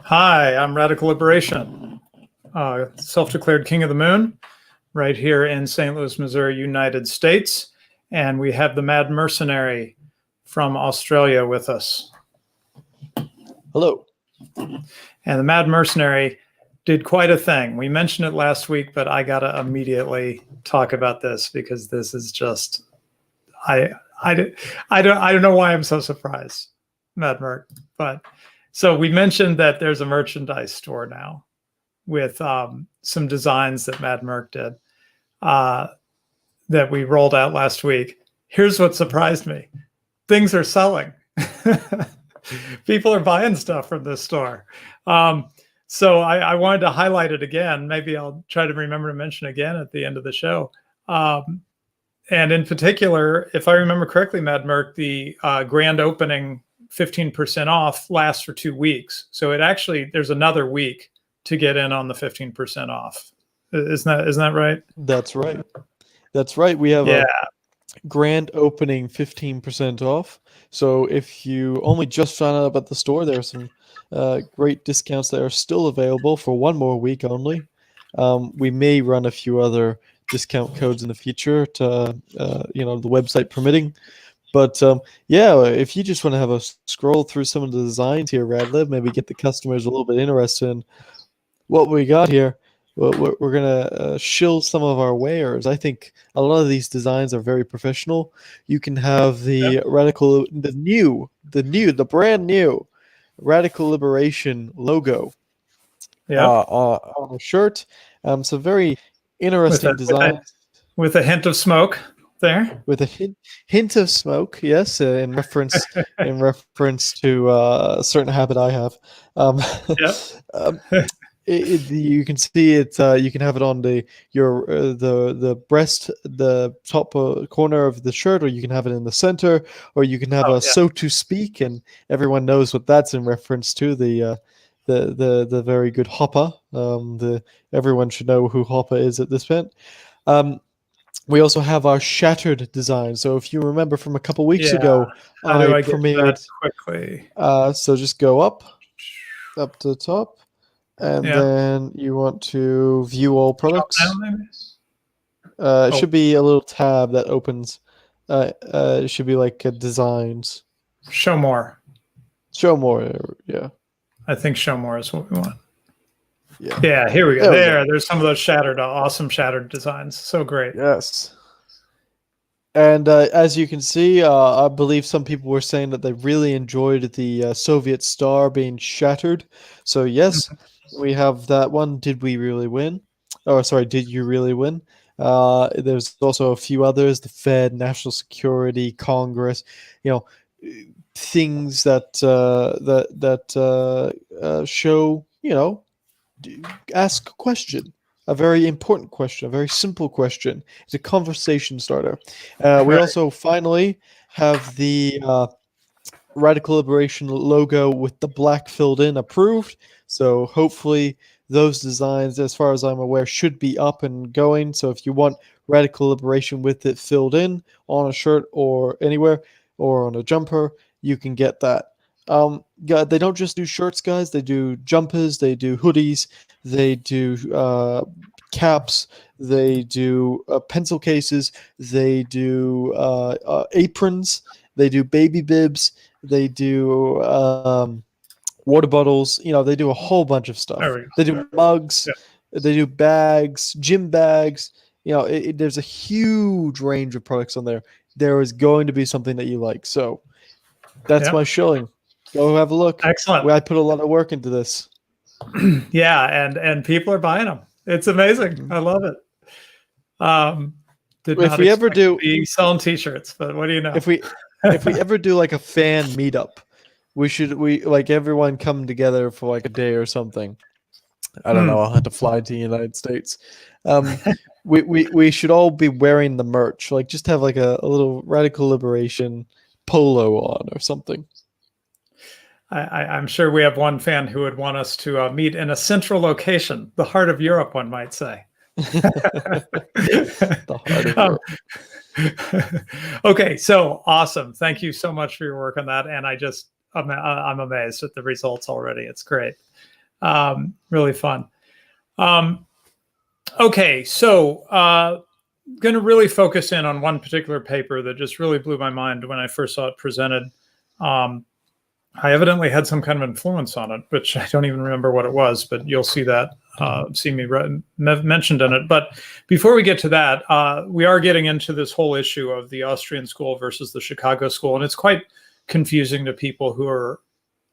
Hi, I'm Radical Liberation, self-declared king of the moon, right here in St. Louis, Missouri, United States. And we have the Mad Mercenary from Australia with us. Hello. And the Mad Mercenary did quite a thing. We mentioned it last week, but I got to immediately talk about this because this is just, I don't know why I'm so surprised, Mad Merc, but so we mentioned that there's a merchandise store now with some designs that Mad Merc did that we rolled out last week. Here's what surprised me. Things are selling. People are buying stuff from this store. So I wanted to highlight it again. Maybe I'll try to remember to mention again at the end of the show. And in particular, if I remember correctly, Mad Merc, the grand opening 15% off lasts for 2 weeks. So it actually, there's another week to get in on the 15% off. Isn't that right? That's right. That's right. We have a grand opening 15% off. So if you only just found out about the store, there are some great discounts that are still available for 1 more week only. We may run a few other discount codes in the future to, the website permitting. But yeah, if you just want to have a scroll through some of the designs here, Radlib, maybe get the customers a little bit interested in what we got here. We're going to shill some of our wares. I think a lot of these designs are very professional. You can have the brand new Radical Liberation logo on a shirt. So very interesting design. With a hint of smoke there. With a hint of smoke, yes, in reference to a certain habit I have. You can see it. You can have it on the breast, the top corner of the shirt, or you can have it in the center, or you can have so to speak, and everyone knows what that's in reference to. The very good Hopper. Everyone should know who Hopper is at this point. We also have our shattered design. So if you remember from a couple weeks ago, I premiered quickly. So just go up to the top, and then you want to view all products. It should be a little tab that opens. It should be like designs. Show more. Show more. Yeah. I think show more is what we want. Yeah, here we go. There's some of those awesome shattered designs. So great. Yes. And as you can see, I believe some people were saying that they really enjoyed the Soviet star being shattered. So yes, we have that one. Did we really win? Oh, sorry, did you really win? There's also a few others: the Fed, National Security, Congress. Things that show. Ask a question, a very important question, a very simple question. It's a conversation starter. We also finally have the Radical Liberation logo with the black filled in approved. So hopefully those designs, as far as I'm aware, should be up and going. So if you want Radical Liberation with it filled in on a shirt or anywhere or on a jumper, you can get that. They don't just do shirts, guys. They do jumpers, they do hoodies, they do caps, they do pencil cases, they do aprons, they do baby bibs, they do water bottles. They do a whole bunch of stuff. They do mugs, they do bags, gym bags. There's a huge range of products on there. There is going to be something that you like. So that's my shilling. Go have a look. Excellent. I put a lot of work into this. And people are buying them. It's amazing. I love it. If we ever do selling T-shirts, but what do you know? If we ever do like a fan meetup, we like everyone come together for like a day or something. I don't know. I'll have to fly to the United States. We should all be wearing the merch. Like just have like a little Radical Liberation polo on or something. I'm sure we have one fan who would want us to meet in a central location, the heart of Europe, one might say. The heart of Europe. Okay, so awesome. Thank you so much for your work on that. And I just I'm amazed at the results already. It's great. Really fun. Okay, so going to really focus in on one particular paper that just really blew my mind when I first saw it presented. I evidently had some kind of influence on it, which I don't even remember what it was, but you'll see that, see me mentioned in it. But before we get to that, we are getting into this whole issue of the Austrian school versus the Chicago school, and it's quite confusing to people who are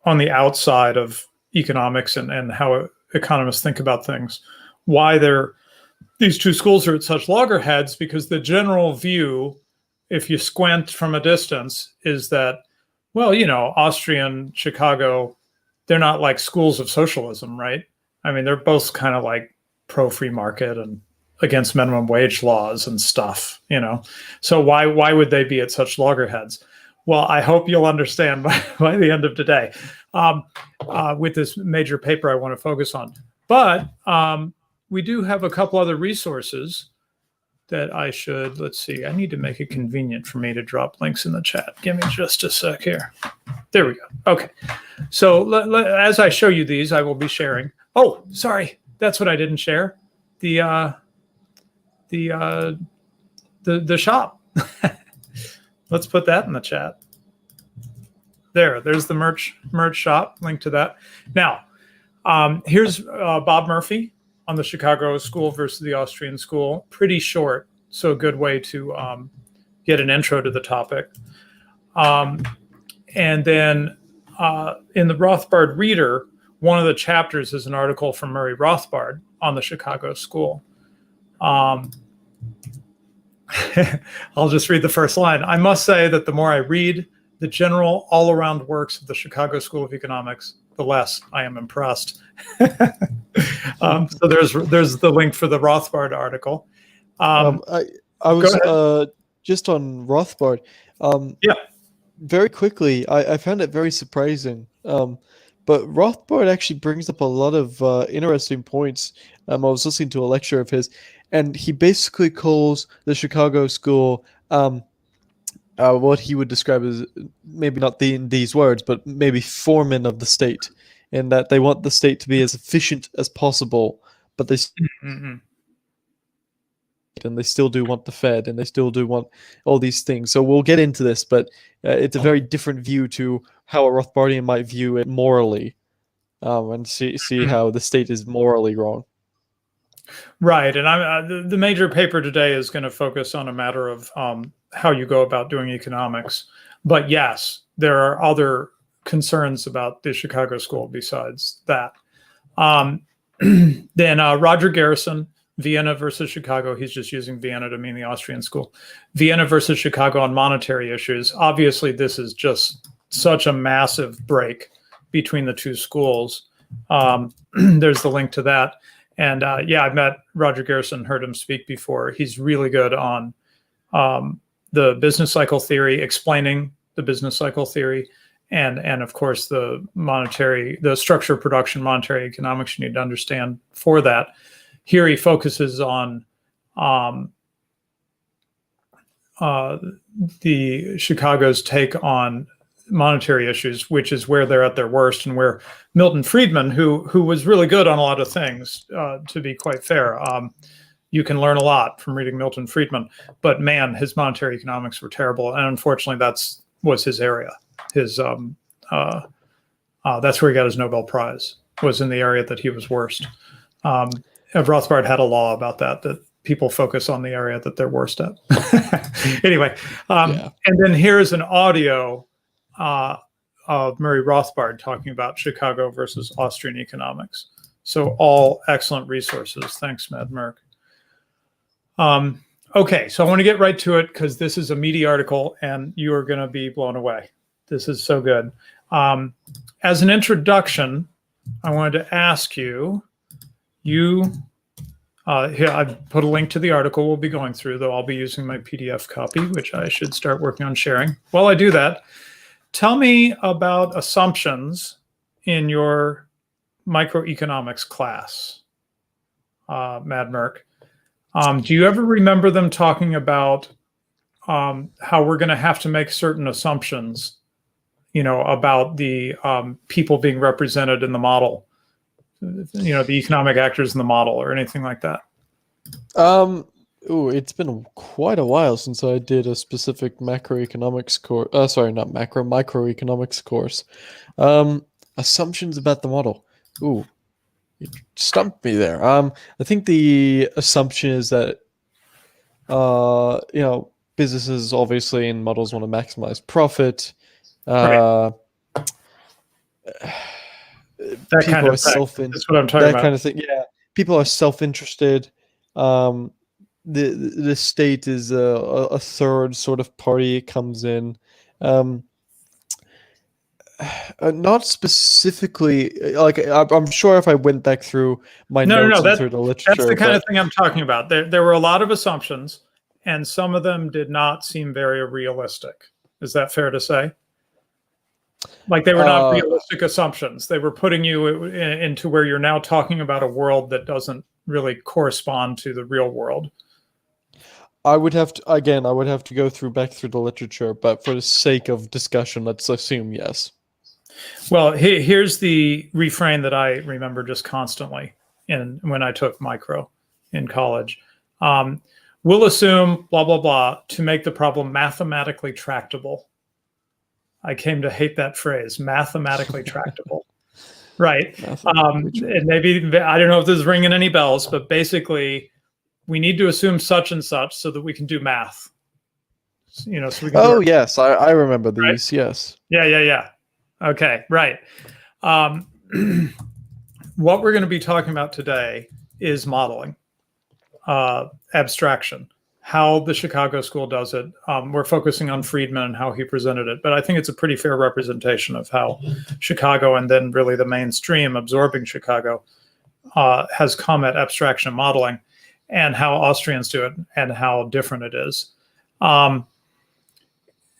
on the outside of economics and how economists think about things. Why these two schools are at such loggerheads, because the general view, if you squint from a distance, is that, well, Austrian, Chicago, they're not like schools of socialism, right? I mean, they're both kind of like pro-free market and against minimum wage laws and stuff, So why would they be at such loggerheads? Well, I hope you'll understand by the end of today with this major paper I want to focus on. But we do have a couple other resources that let's see, I need to make it convenient for me to drop links in the chat. Give me just a sec here. There we go. Okay. So as I show you these, I will be sharing. Oh, sorry. That's what I didn't share. The shop. Let's put that in the chat. There's the merch shop, link to that. Now, here's Bob Murphy on the Chicago school versus the Austrian school. Pretty short, so a good way to get an intro to the topic. And then in the Rothbard Reader, one of the chapters is an article from Murray Rothbard on the Chicago school. I'll just read the first line. I must say that the more I read the general all-around works of the Chicago School of Economics, the less I am impressed. So there's the link for the Rothbard article. I was just on Rothbard. Yeah. Very quickly, I found it very surprising. But Rothbard actually brings up a lot of interesting points. I was listening to a lecture of his, and he basically calls the Chicago School what he would describe as, maybe not in these words, but maybe foreman of the state, in that they want the state to be as efficient as possible, but they and they still do want the Fed, and they still do want all these things. So we'll get into this, but it's a very different view to how a Rothbardian might view it morally, and see how the state is morally wrong. Right, and the major paper today is going to focus on a matter of how you go about doing economics. But yes, there are other concerns about the Chicago school besides that. Then Roger Garrison, Vienna versus Chicago. He's just using Vienna to mean the Austrian school. Vienna versus Chicago on monetary issues. Obviously, this is just such a massive break between the two schools. There's the link to that. And yeah, I met Roger Garrison, heard him speak before. He's really good on the business cycle theory, explaining the business cycle theory, and of course the structure of production, monetary economics you need to understand for that. Here he focuses on the Chicago's take on monetary issues, which is where they're at their worst, and where Milton Friedman, who was really good on a lot of things, to be quite fair, you can learn a lot from reading Milton Friedman, but man, his monetary economics were terrible, and unfortunately was his area. His that's where he got his Nobel Prize, was in the area that he was worst. Rothbard had a law about that people focus on the area that they're worst at. Anyway, yeah. And then here's an audio of Murray Rothbard talking about Chicago versus Austrian economics. So all excellent resources. Thanks, Mad Merck. Okay, so I want to get right to it because this is a meaty article and you are going to be blown away. This is so good. As an introduction, I wanted to ask you, here I've put a link to the article we'll be going through, though I'll be using my PDF copy, which I should start working on sharing. While I do that, tell me about assumptions in your microeconomics class, Mad Merck. Do you ever remember them talking about how we're going to have to make certain assumptions about the people being represented in the model, the economic actors in the model or anything like that? It's been quite a while since I did a specific macroeconomics course. Sorry, not microeconomics course. Assumptions about the model. Ooh, you stumped me there. I think the assumption is that, businesses obviously in models want to maximize profit. Right. That People kind are of thing. That's what I'm talking that about. kind of thing. Yeah, people are self-interested. The state is a third sort of party. It comes in. Not specifically, like I'm sure if I went back through my notes and through the That's literature, the kind of thing I'm talking about. There were a lot of assumptions, and some of them did not seem very realistic. Is that fair to say? Like they were not realistic assumptions. They were putting you into where you're now talking about a world that doesn't really correspond to the real world. I would have to go back through the literature, but for the sake of discussion, let's assume yes. Well, here's the refrain that I remember just constantly when I took micro in college. We'll assume blah, blah, blah to make the problem mathematically tractable. I came to hate that phrase, mathematically tractable. Right. And maybe, I don't know if this is ringing any bells, but basically we need to assume such and such so that we can do math. So we can yes, I remember these. Right? Yes. Yeah. Okay, right. What we're going to be talking about today is modeling, abstraction, how the Chicago School does it. We're focusing on Friedman and how he presented it, but I think it's a pretty fair representation of how Chicago, and then really the mainstream absorbing Chicago, has come at abstraction modeling, and how Austrians do it and how different it is.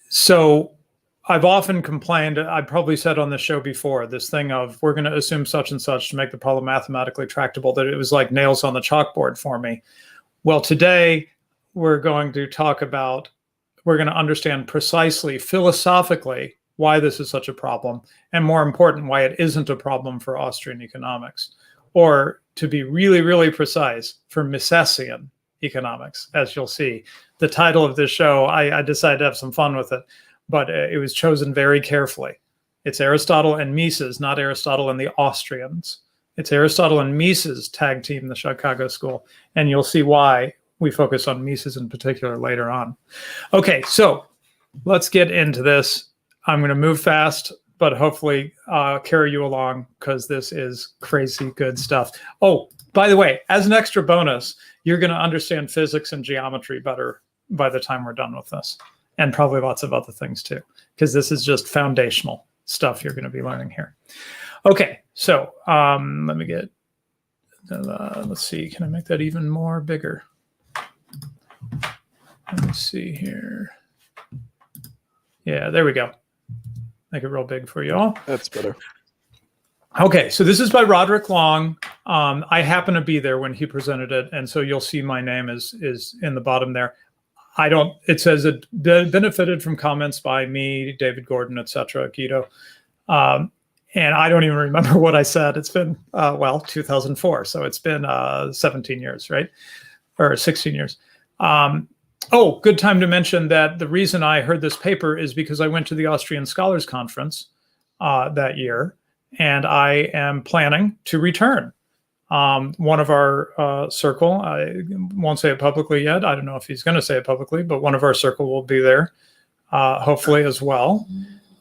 So I've often complained, I probably said on the show before, this thing of we're going to assume such and such to make the problem mathematically tractable, that it was like nails on the chalkboard for me. Well, today we're going to understand precisely, philosophically, why this is such a problem, and more important, why it isn't a problem for Austrian economics, or to be really, really precise, for Misesian economics, as you'll see. The title of this show, I decided to have some fun with it, but it was chosen very carefully. It's Aristotle and Mises, not Aristotle and the Austrians. It's Aristotle and Mises tag team the Chicago School, and you'll see why we focus on Mises in particular later on. Okay, so let's get into this. I'm going to move fast, but hopefully carry you along, because this is crazy good stuff. Oh, by the way, as an extra bonus, you're going to understand physics and geometry better by the time we're done with this, and probably lots of other things too, because this is just foundational stuff you're going to be learning here. Okay, so let me get, let's see, can I make that even more bigger? Let me see here. Yeah, there we go. Make it real big for you all. That's better. Okay, so this is by Roderick Long. I happen to be there when he presented it, and so you'll see my name is in the bottom there. It says it benefited from comments by me, David Gordon, etc., Guido. And I don't even remember what I said. It's been, 2004. So it's been 17 years, right? Or 16 years. Good time to mention that the reason I heard this paper is because I went to the Austrian Scholars Conference that year, and I am planning to return. One of our circle, I won't say it publicly yet. I don't know if he's going to say it publicly, but one of our circle will be there, hopefully as well.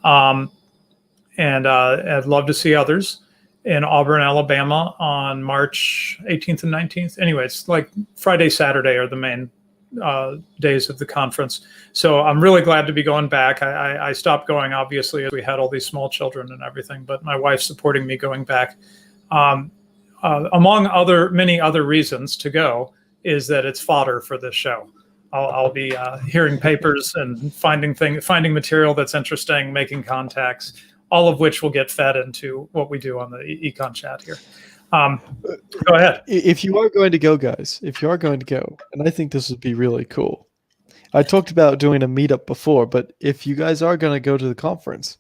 And I'd love to see others in Auburn, Alabama on March 18th and 19th. Anyway, it's like Friday, Saturday are the main days of the conference. So I'm really glad to be going back. I stopped going, obviously, as we had all these small children and everything, but my wife's supporting me going back. Among many other reasons to go is that it's fodder for this show. I'll be hearing papers and finding material that's interesting, making contacts, all of which will get fed into what we do on the Econ chat here. Go ahead. If you are going to go, guys, and I think this would be really cool. I talked about doing a meetup before, but if you guys are going to go to the conference,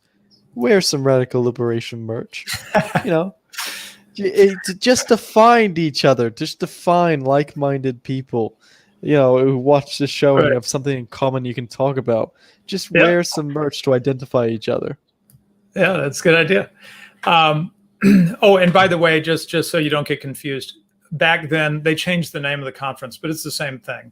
wear some radical liberation merch. You know, just to find each other, just to find like-minded people, who watch the show and Right. you have something in common you can talk about. Just Yeah. wear some merch to identify each other. Yeah, that's a good idea. Oh, and by the way, just so you don't get confused, back then they changed the name of the conference, but it's the same thing.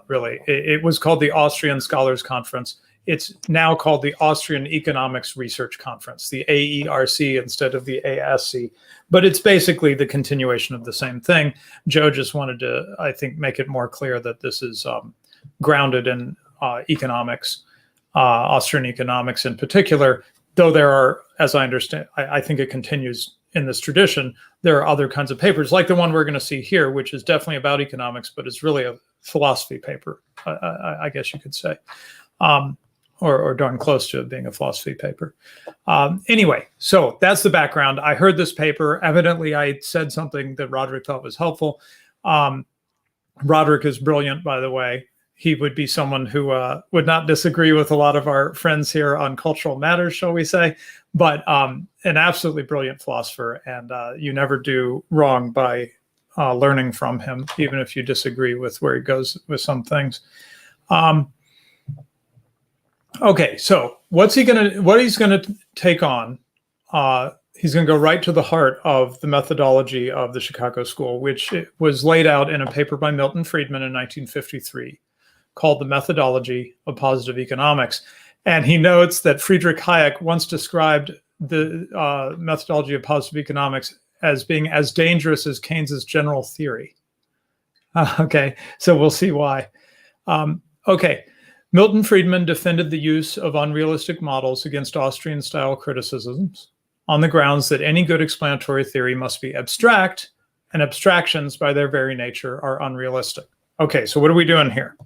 Really, it was called the Austrian Scholars Conference. It's now called the Austrian Economics Research Conference, the AERC instead of the ASC. But it's basically the continuation of the same thing. Joe just wanted to, I think, make it more clear that this is grounded in economics, Austrian economics in particular. Though there are, as I understand, I think it continues in this tradition, there are other kinds of papers, like the one we're going to see here, which is definitely about economics, but it's really a philosophy paper, I guess you could say, or darn close to it being a philosophy paper. Anyway, so that's the background. I heard this paper. Evidently, I said something that Roderick thought was helpful. Roderick is brilliant, by the way. He would be someone who would not disagree with a lot of our friends here on cultural matters, shall we say, but an absolutely brilliant philosopher. And you never do wrong by learning from him, even if you disagree with where he goes with some things. Okay, so what he's going to take on, he's going to go right to the heart of the methodology of the Chicago School, which was laid out in a paper by Milton Friedman in 1953. Called The Methodology of Positive Economics. And he notes that Friedrich Hayek once described the methodology of positive economics as being as dangerous as Keynes's general theory. Okay, so we'll see why. Okay, Milton Friedman defended the use of unrealistic models against Austrian-style criticisms on the grounds that any good explanatory theory must be abstract, and abstractions by their very nature are unrealistic. Okay, so what are we doing here?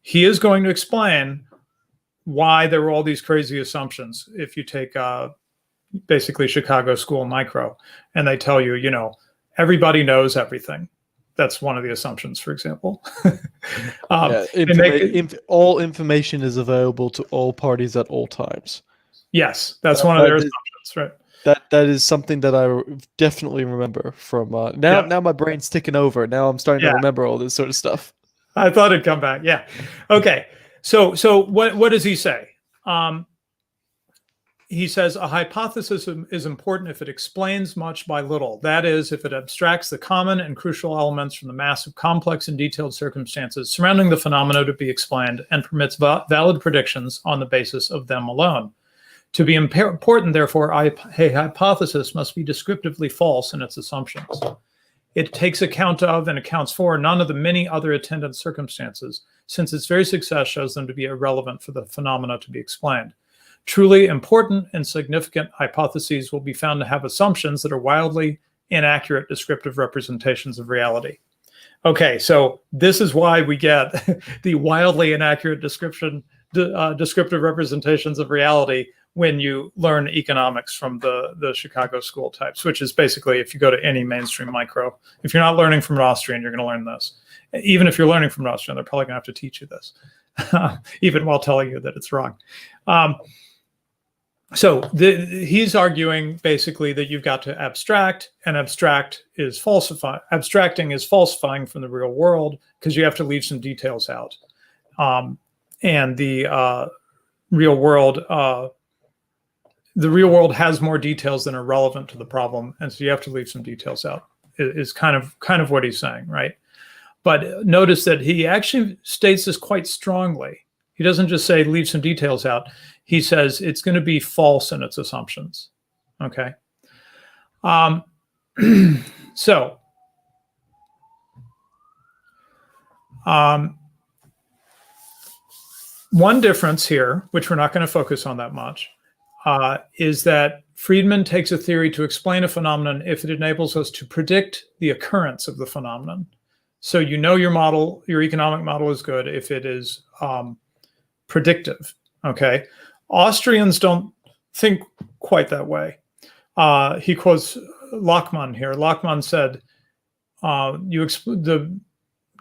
He is going to explain why there were all these crazy assumptions. If you take basically Chicago School Micro, and they tell you, everybody knows everything. That's one of the assumptions, for example. All information is available to all parties at all times. Yes, that's one of their assumptions, right? That is something that I definitely remember from now my brain's ticking over. Now I'm starting to remember all this sort of stuff. I thought it'd come back. Yeah. Okay. So what does he say? He says a hypothesis is important if it explains much by little. That is, if it abstracts the common and crucial elements from the mass of complex and detailed circumstances surrounding the phenomena to be explained and permits valid predictions on the basis of them alone. To be important, therefore, a hypothesis must be descriptively false in its assumptions. It takes account of and accounts for none of the many other attendant circumstances, since its very success shows them to be irrelevant for the phenomena to be explained. Truly important and significant hypotheses will be found to have assumptions that are wildly inaccurate descriptive representations of reality. Okay, so this is why we get the wildly inaccurate descriptive representations of reality when you learn economics from the Chicago School types, which is basically if you go to any mainstream micro, if you're not learning from Austrian, you're going to learn this. Even if you're learning from Austrian, they're probably going to have to teach you this, even while telling you that it's wrong. So he's arguing basically that you've got to abstract, and abstracting is falsifying from the real world because you have to leave some details out. And the real world has more details than are relevant to the problem, and so you have to leave some details out. Is kind of what he's saying, right? But notice that he actually states this quite strongly. He doesn't just say leave some details out. He says it's going to be false in its assumptions. Okay. So one difference here, which we're not going to focus on that much, is that Friedman takes a theory to explain a phenomenon if it enables us to predict the occurrence of the phenomenon. So your model, your economic model is good if it is predictive, okay? Austrians don't think quite that way. He quotes Lachmann here. Lachmann said,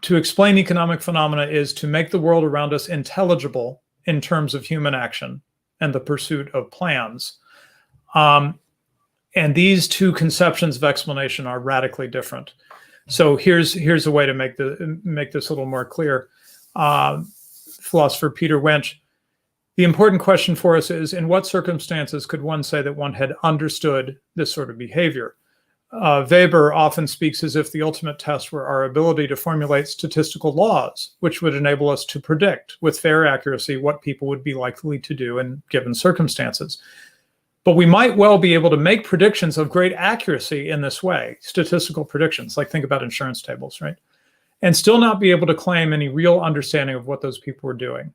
to explain economic phenomena is to make the world around us intelligible in terms of human action and the pursuit of plans. And these two conceptions of explanation are radically different. So here's a way to make this a little more clear. Philosopher Peter Wench, the important question for us is, in what circumstances could one say that one had understood this sort of behavior? Weber often speaks as if the ultimate test were our ability to formulate statistical laws, which would enable us to predict with fair accuracy what people would be likely to do in given circumstances. But we might well be able to make predictions of great accuracy in this way, statistical predictions, like think about insurance tables, right? And still not be able to claim any real understanding of what those people were doing.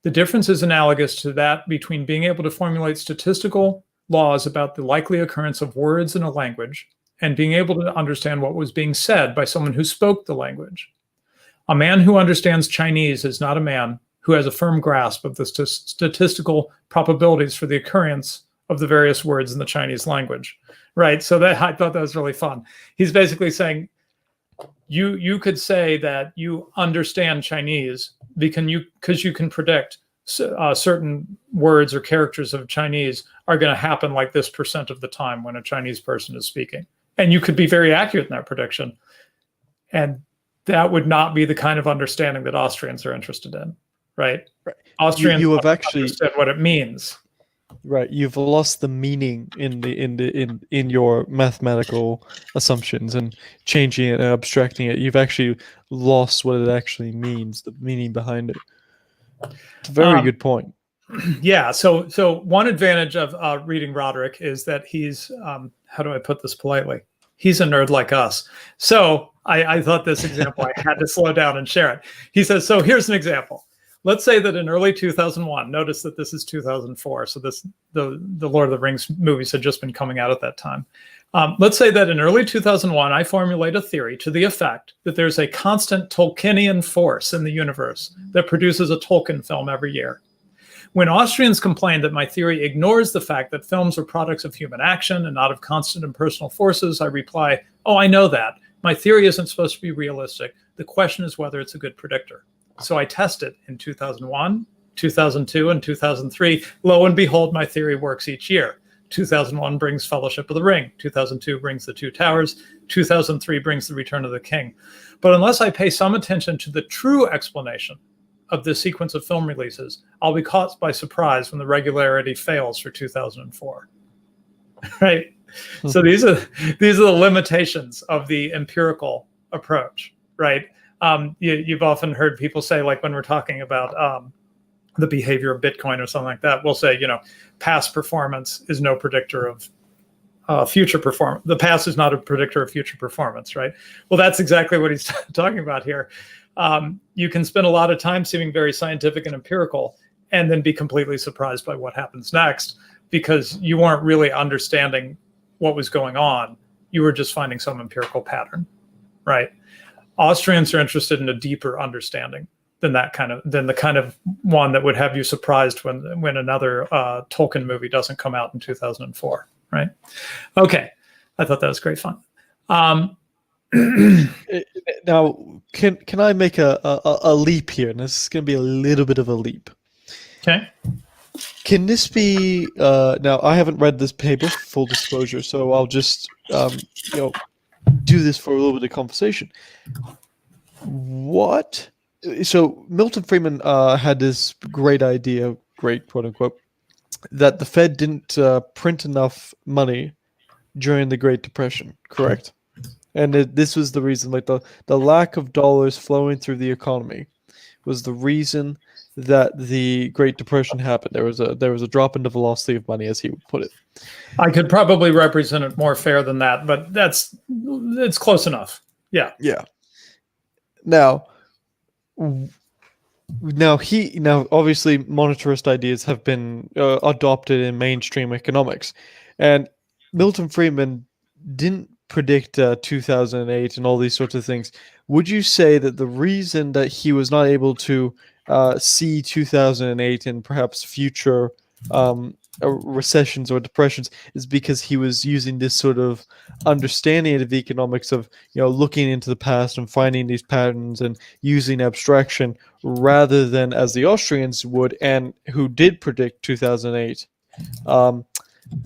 The difference is analogous to that between being able to formulate statistical laws about the likely occurrence of words in a language and being able to understand what was being said by someone who spoke the language. A man who understands Chinese is not a man who has a firm grasp of the statistical probabilities for the occurrence of the various words in the Chinese language, right? So I thought that was really fun. He's basically saying, you could say that you understand Chinese because you can predict certain words or characters of Chinese are going to happen like this % of the time when a Chinese person is speaking. And you could be very accurate in that prediction. And that would not be the kind of understanding that Austrians are interested in. Right. Austrians you have actually understood what it means. Right. You've lost the meaning in your mathematical assumptions and changing it and abstracting it. You've actually lost what it actually means, the meaning behind it. It's a very good point. Yeah. So one advantage of reading Roderick is that he's how do I put this politely? He's a nerd like us. So I thought this example, I had to slow down and share it. He says, so here's an example. Let's say that in early 2001, notice that this is 2004, so the Lord of the Rings movies had just been coming out at that time. Let's say that in early 2001, I formulate a theory to the effect that there's a constant Tolkienian force in the universe that produces a Tolkien film every year. When Austrians complain that my theory ignores the fact that films are products of human action and not of constant impersonal forces, I reply, oh, I know that. My theory isn't supposed to be realistic. The question is whether it's a good predictor. So I tested in 2001, 2002, and 2003. Lo and behold, my theory works each year. 2001 brings Fellowship of the Ring. 2002 brings The Two Towers. 2003 brings The Return of the King. But unless I pay some attention to the true explanation of this sequence of film releases, I'll be caught by surprise when the regularity fails for 2004. Right? So these are the limitations of the empirical approach, right? You've often heard people say, like when we're talking about the behavior of Bitcoin or something like that, we'll say, past performance is no predictor of future performance. The past is not a predictor of future performance, right? Well, that's exactly what he's talking about here. You can spend a lot of time seeming very scientific and empirical and then be completely surprised by what happens next because you weren't really understanding what was going on. You were just finding some empirical pattern, right? Austrians are interested in a deeper understanding than the kind of one that would have you surprised when another Tolkien movie doesn't come out in 2004, right? Okay, I thought that was great fun. Now, can I make a leap here? And this is going to be a little bit of a leap. Okay. Can this be? Now, I haven't read this paper, full disclosure, so I'll just do this for a little bit of conversation. What? So Milton Friedman had this great idea, great quote unquote, that the Fed didn't print enough money during the Great Depression, correct? And this was the reason, like the lack of dollars flowing through the economy was the reason that the Great Depression happened. There was a drop in the velocity of money, as he would put it. I could probably represent it more fair than that, but it's close enough. Yeah. Yeah. Now obviously monetarist ideas have been adopted in mainstream economics, and Milton Friedman didn't predict 2008 and all these sorts of things. Would you say that the reason that he was not able to see 2008 and perhaps future recessions or depressions is because he was using this sort of understanding of economics of looking into the past and finding these patterns and using abstraction rather than as the Austrians would, and who did predict 2008, um,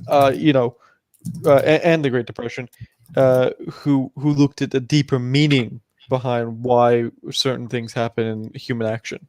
and the Great Depression, who looked at the deeper meaning behind why certain things happen in human action.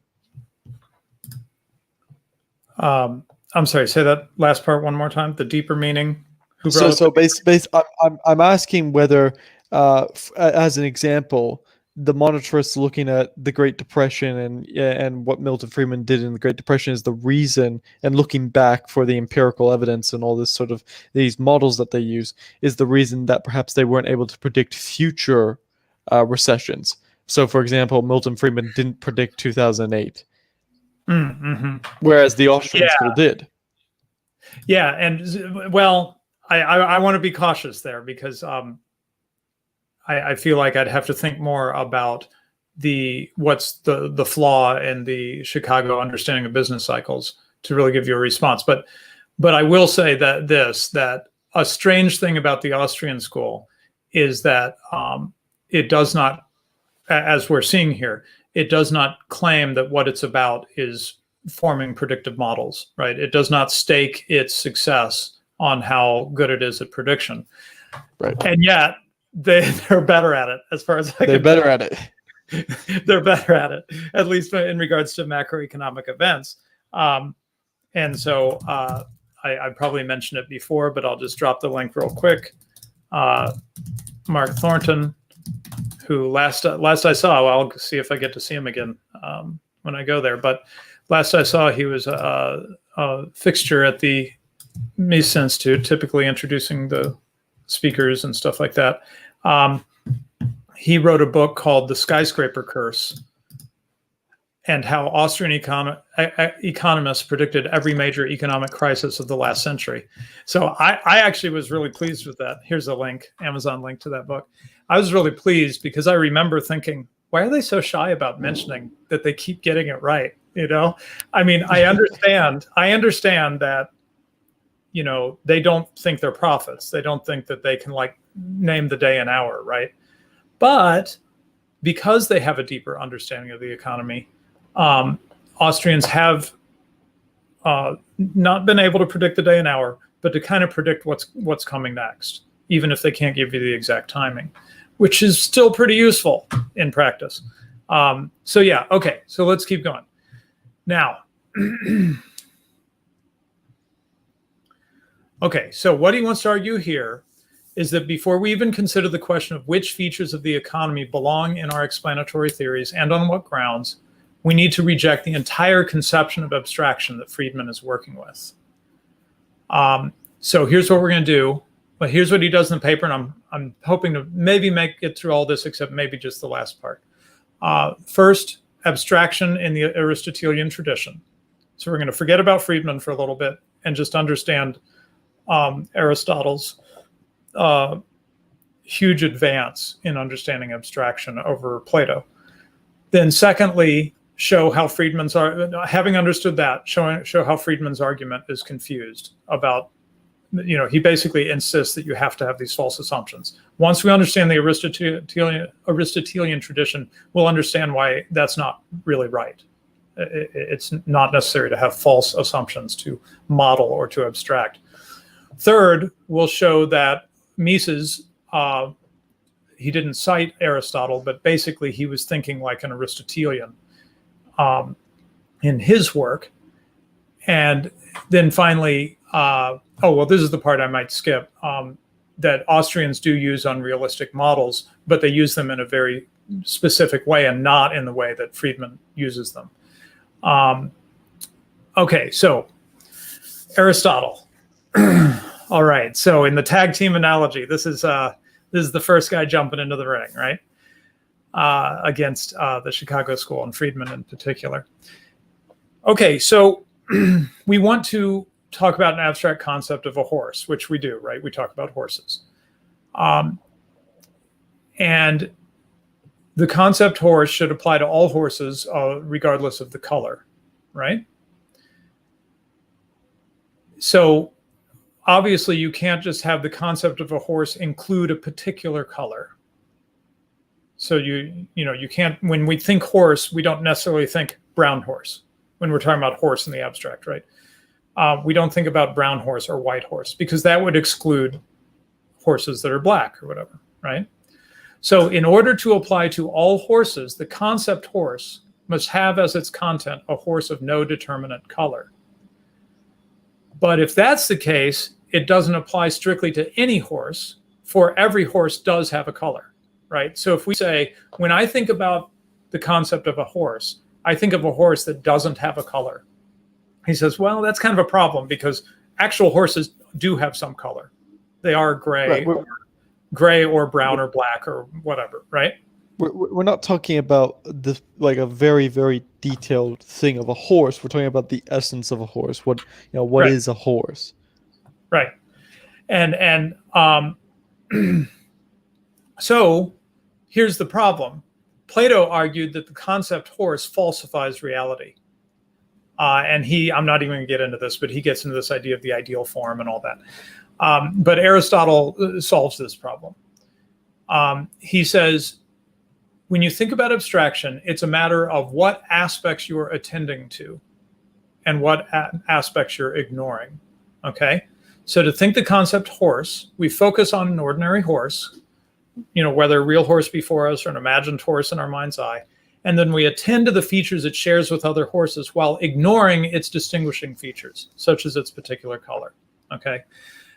I'm sorry, say that last part one more time. The deeper meaning. I'm asking whether, as an example, the monetarists looking at the Great Depression and what Milton Friedman did in the Great Depression is the reason, and looking back for the empirical evidence and all this sort of these models that they use is the reason that perhaps they weren't able to predict future recessions. So, for example, Milton Friedman didn't predict 2008. Mm-hmm. Whereas the Austrians still did. Yeah, and well, I want to be cautious there because I feel like I'd have to think more about what's the flaw in the Chicago understanding of business cycles to really give you a response. But I will say that a strange thing about the Austrian school is that it does not, as we're seeing here, it does not claim that what it's about is forming predictive models, right? It does not stake its success on how good it is at prediction. Right. And yet they're better at it as far as they're better at it. They're better at it, at least in regards to macroeconomic events. And so I probably mentioned it before, but I'll just drop the link real quick. Mark Thornton, who last I saw, well, I'll see if I get to see him again when I go there. But last I saw, he was a fixture at the Mises Institute, typically introducing the speakers and stuff like that. He wrote a book called The Skyscraper Curse, and how Austrian economists predicted every major economic crisis of the last century. So I actually was really pleased with that. Here's a link, Amazon link to that book. I was really pleased because I remember thinking, why are they so shy about mentioning that they keep getting it right? I mean, I understand that, they don't think they're prophets. They don't think that they can name the day and hour, right? But because they have a deeper understanding of the economy, Austrians have not been able to predict the day and hour, but to kind of predict what's coming next, even if they can't give you the exact timing, which is still pretty useful in practice. So yeah, okay, so let's keep going. Now, okay, so what he wants to argue here is that before we even consider the question of which features of the economy belong in our explanatory theories and on what grounds, we need to reject the entire conception of abstraction that Friedman is working with. So here's what we're going to do. But here's what he does in the paper, and I'm hoping to maybe make it through all this, except maybe just the last part. First, abstraction in the Aristotelian tradition. So we're going to forget about Friedman for a little bit and just understand Aristotle's huge advance in understanding abstraction over Plato. Then secondly, show how Friedman's, having understood that, show how Friedman's argument is confused about, he basically insists that you have to have these false assumptions. Once we understand the Aristotelian tradition, we'll understand why that's not really right. It's not necessary to have false assumptions to model or to abstract. Third, we'll show that Mises, he didn't cite Aristotle, but basically he was thinking like an Aristotelian in his work. And then finally, this is the part I might skip, that Austrians do use unrealistic models, but they use them in a very specific way and not in the way that Friedman uses them. Okay, so Aristotle. All right, so in the tag team analogy, this is the first guy jumping into the ring, right? Against the Chicago School and Friedman in particular. Okay, so we want to talk about an abstract concept of a horse, which we do, right? We talk about horses. And the concept horse should apply to all horses, regardless of the color, right? So obviously you can't just have the concept of a horse include a particular color. So you can't, when we think horse, we don't necessarily think brown horse when we're talking about horse in the abstract, right? We don't think about brown horse or white horse because that would exclude horses that are black or whatever, right? So in order to apply to all horses, the concept horse must have as its content a horse of no determinate color. But if that's the case, it doesn't apply strictly to any horse, for every horse does have a color, right? So if we say, when I think about the concept of a horse, I think of a horse that doesn't have a color. He says, well, that's kind of a problem because actual horses do have some color. They are gray, Right. Gray or brown or black or whatever, right? We're not talking about this like a very, very detailed thing of a horse. We're talking about the essence of a horse. What Right. is a horse? Right. And so here's the problem. Plato argued that the concept horse falsifies reality. And I'm not even going to get into this, but he gets into this idea of the ideal form and all that. But Aristotle solves this problem. He says, when you think about abstraction, it's a matter of what aspects you're attending to and what aspects you're ignoring, okay? So to think the concept horse, we focus on an ordinary horse, whether a real horse before us or an imagined horse in our mind's eye, and then we attend to the features it shares with other horses while ignoring its distinguishing features, such as its particular color, okay?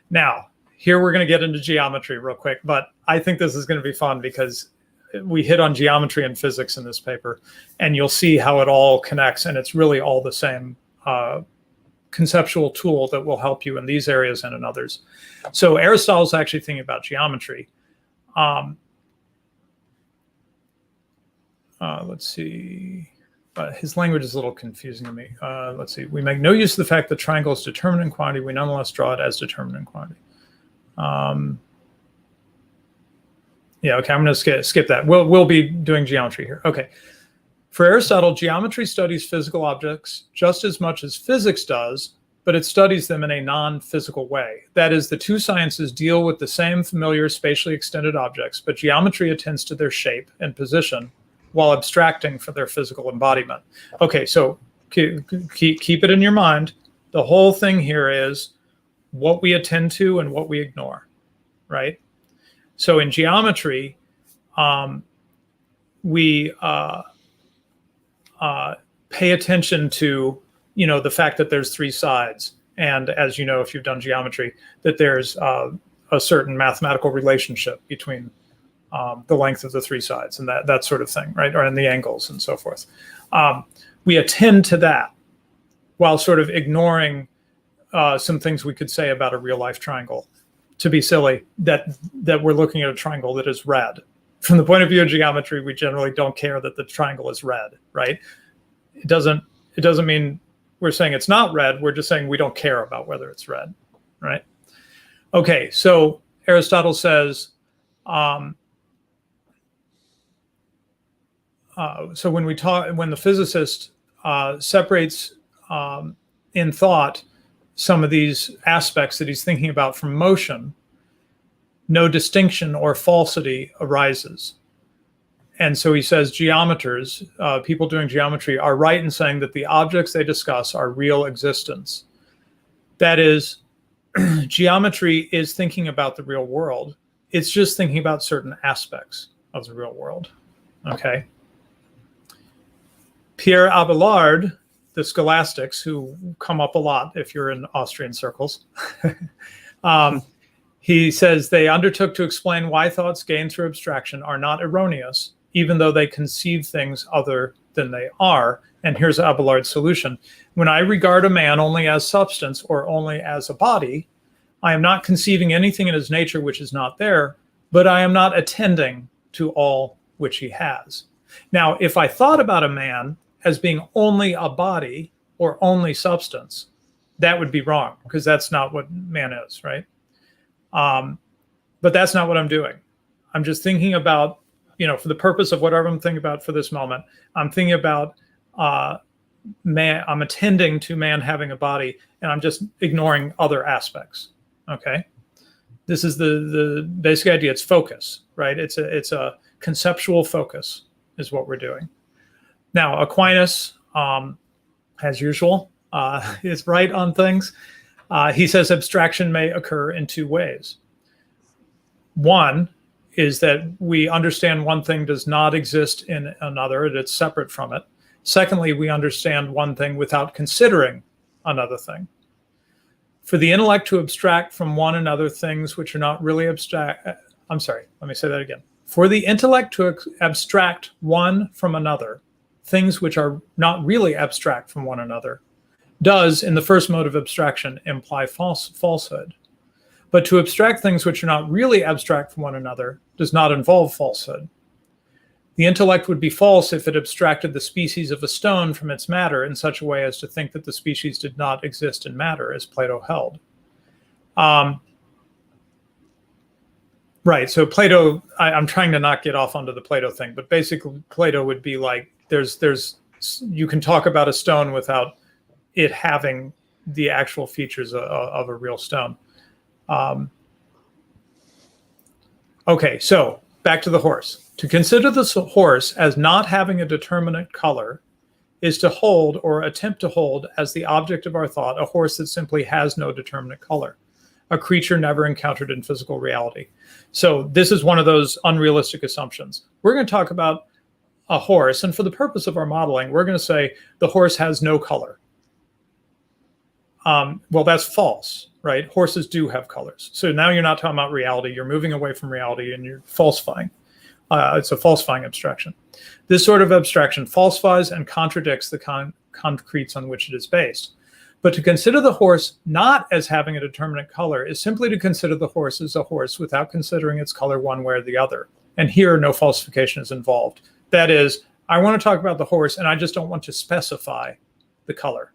Now, here we're going to get into geometry real quick, but I think this is going to be fun because we hit on geometry and physics in this paper, and you'll see how it all connects, and it's really all the same conceptual tool that will help you in these areas and in others. So Aristotle's actually thinking about geometry. Let's see. His language is a little confusing to me. Let's see. We make no use of the fact that triangle is determined in quantity. We nonetheless draw it as determined in quantity. Yeah, okay, I'm going to skip that. We'll be doing geometry here. Okay. For Aristotle, geometry studies physical objects just as much as physics does, but it studies them in a non-physical way. That is, the two sciences deal with the same familiar spatially extended objects, but geometry attends to their shape and position while abstracting for their physical embodiment. Okay, so keep it in your mind. The whole thing here is what we attend to and what we ignore, right? So in geometry, we pay attention to, the fact that there's three sides. And as you know, if you've done geometry, that there's a certain mathematical relationship between the length of the three sides and that sort of thing, right? Or in the angles and so forth. We attend to that while sort of ignoring some things we could say about a real life triangle. To be silly, that we're looking at a triangle that is red. From the point of view of geometry, we generally don't care that the triangle is red, right? It doesn't mean we're saying it's not red. We're just saying we don't care about whether it's red, right? Okay, so Aristotle says, so when the physicist separates in thought some of these aspects that he's thinking about from motion, no distinction or falsity arises. And so he says geometers, people doing geometry, are right in saying that the objects they discuss are real existence. That is, geometry is thinking about the real world. It's just thinking about certain aspects of the real world, okay? Pierre Abelard, the scholastics, who come up a lot if you're in Austrian circles, he says they undertook to explain why thoughts gained through abstraction are not erroneous, even though they conceive things other than they are. And here's Abelard's solution. When I regard a man only as substance or only as a body, I am not conceiving anything in his nature which is not there, but I am not attending to all which he has. Now, if I thought about a man as being only a body or only substance, that would be wrong because that's not what man is, right? But that's not what I'm doing. I'm just thinking about, for the purpose of whatever I'm thinking about for this moment, I'm thinking about I'm attending to man having a body, and I'm just ignoring other aspects. Okay, this is the basic idea. It's focus, right? It's a conceptual focus is what we're doing. Now, Aquinas, as usual, is right on things. He says abstraction may occur in two ways. One is that we understand one thing does not exist in another, that it's separate from it. Secondly, we understand one thing without considering another thing. For the intellect to abstract from one another things which are not really abstract, I'm sorry, let me say that again. For the intellect to abstract one from another, things which are not really abstract from one another, does, in the first mode of abstraction, imply falsehood. But to abstract things which are not really abstract from one another does not involve falsehood. The intellect would be false if it abstracted the species of a stone from its matter in such a way as to think that the species did not exist in matter, as Plato held. Right, so Plato, I'm trying to not get off onto the Plato thing, but basically Plato would be like, you can talk about a stone without it having the actual features of a real stone. Okay, so back to the horse. To consider the horse as not having a determinate color is to hold or attempt to hold as the object of our thought a horse that simply has no determinate color, a creature never encountered in physical reality. So this is one of those unrealistic assumptions. We're going to talk about a horse, and for the purpose of our modeling, we're going to say the horse has no color. Well, that's false, right? Horses do have colors. So now you're not talking about reality. You're moving away from reality and you're falsifying. It's a falsifying abstraction. This sort of abstraction falsifies and contradicts the concretes on which it is based. But to consider the horse not as having a determinate color is simply to consider the horse as a horse without considering its color one way or the other. And here, no falsification is involved. That is, I want to talk about the horse and I just don't want to specify the color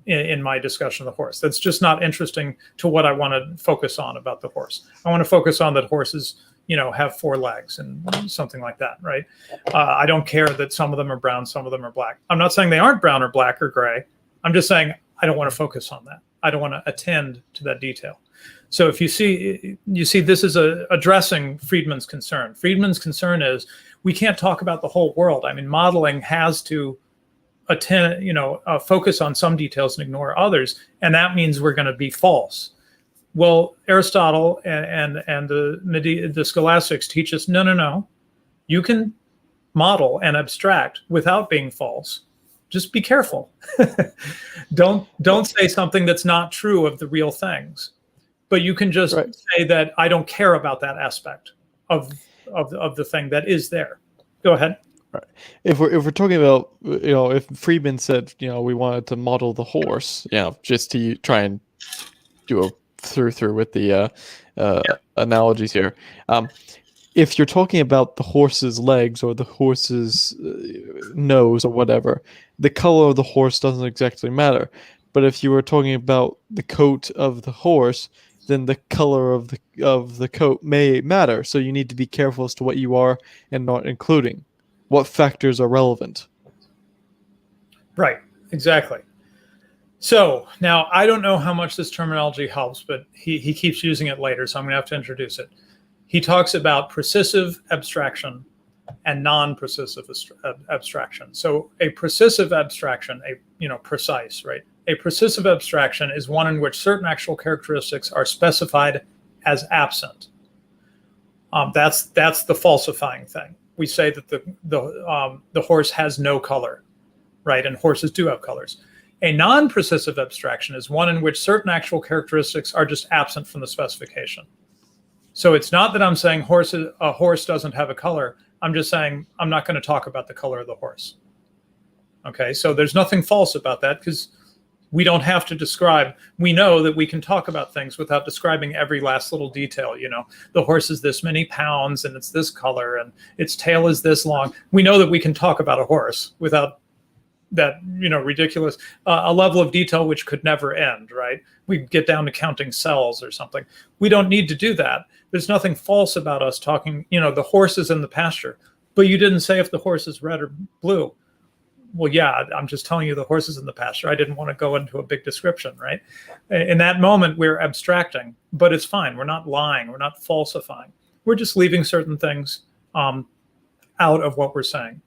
in my discussion of the horse. That's just not interesting to what I want to focus on about the horse. I want to focus on that horses, have 4 legs and something like that, right? I don't care that some of them are brown, some of them are black. I'm not saying they aren't brown or black or gray. I'm just saying I don't want to focus on that. I don't want to attend to that detail. So if you see this is addressing Friedman's concern. Friedman's concern is we can't talk about the whole world. I mean, modeling has to focus on some details and ignore others, and that means we're going to be false. Well, Aristotle and the scholastics teach us, no. You can model and abstract without being false. Just be careful. Don't say something that's not true of the real things. But you can just say that I don't care about that aspect of the thing that is there. Go ahead. Right. If we're talking about, if Friedman said, we wanted to model the horse, just to try and do a through with the analogies here. If you're talking about the horse's legs or the horse's nose or whatever, the color of the horse doesn't exactly matter. But if you were talking about the coat of the horse, then the color of the coat may matter. So you need to be careful as to what you are and not including. What factors are relevant? Right, exactly. So now I don't know how much this terminology helps, but he keeps using it later, so I'm going to have to introduce it. He talks about precisive abstraction and non-precisive abstraction. So a precisive abstraction, precise, right? A precisive abstraction is one in which certain actual characteristics are specified as absent. That's the falsifying thing. We say that the horse has no color, right? And horses do have colors. A non-precisive abstraction is one in which certain actual characteristics are just absent from the specification. So it's not that I'm saying a horse doesn't have a color. I'm just saying I'm not going to talk about the color of the horse. Okay, so there's nothing false about that because we don't have to describe. We know that we can talk about things without describing every last little detail. The horse is this many pounds and it's this color and its tail is this long. We know that we can talk about a horse without that, ridiculous, a level of detail which could never end, right? We get down to counting cells or something. We don't need to do that. There's nothing false about us talking, the horse is in the pasture, but you didn't say if the horse is red or blue. well, yeah, I'm just telling you the horse is in the pasture. I didn't want to go into a big description, right? In that moment, we're abstracting, but it's fine. We're not lying. We're not falsifying. We're just leaving certain things out of what we're saying.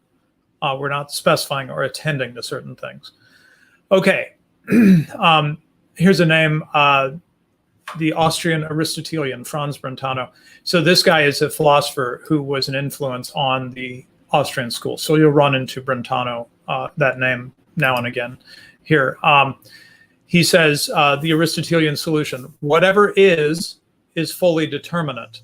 We're not specifying or attending to certain things. Okay, here's a name, the Austrian Aristotelian, Franz Brentano. So this guy is a philosopher who was an influence on the Austrian school. So you'll run into Brentano, that name now and again here. He says the Aristotelian solution, whatever is fully determinate.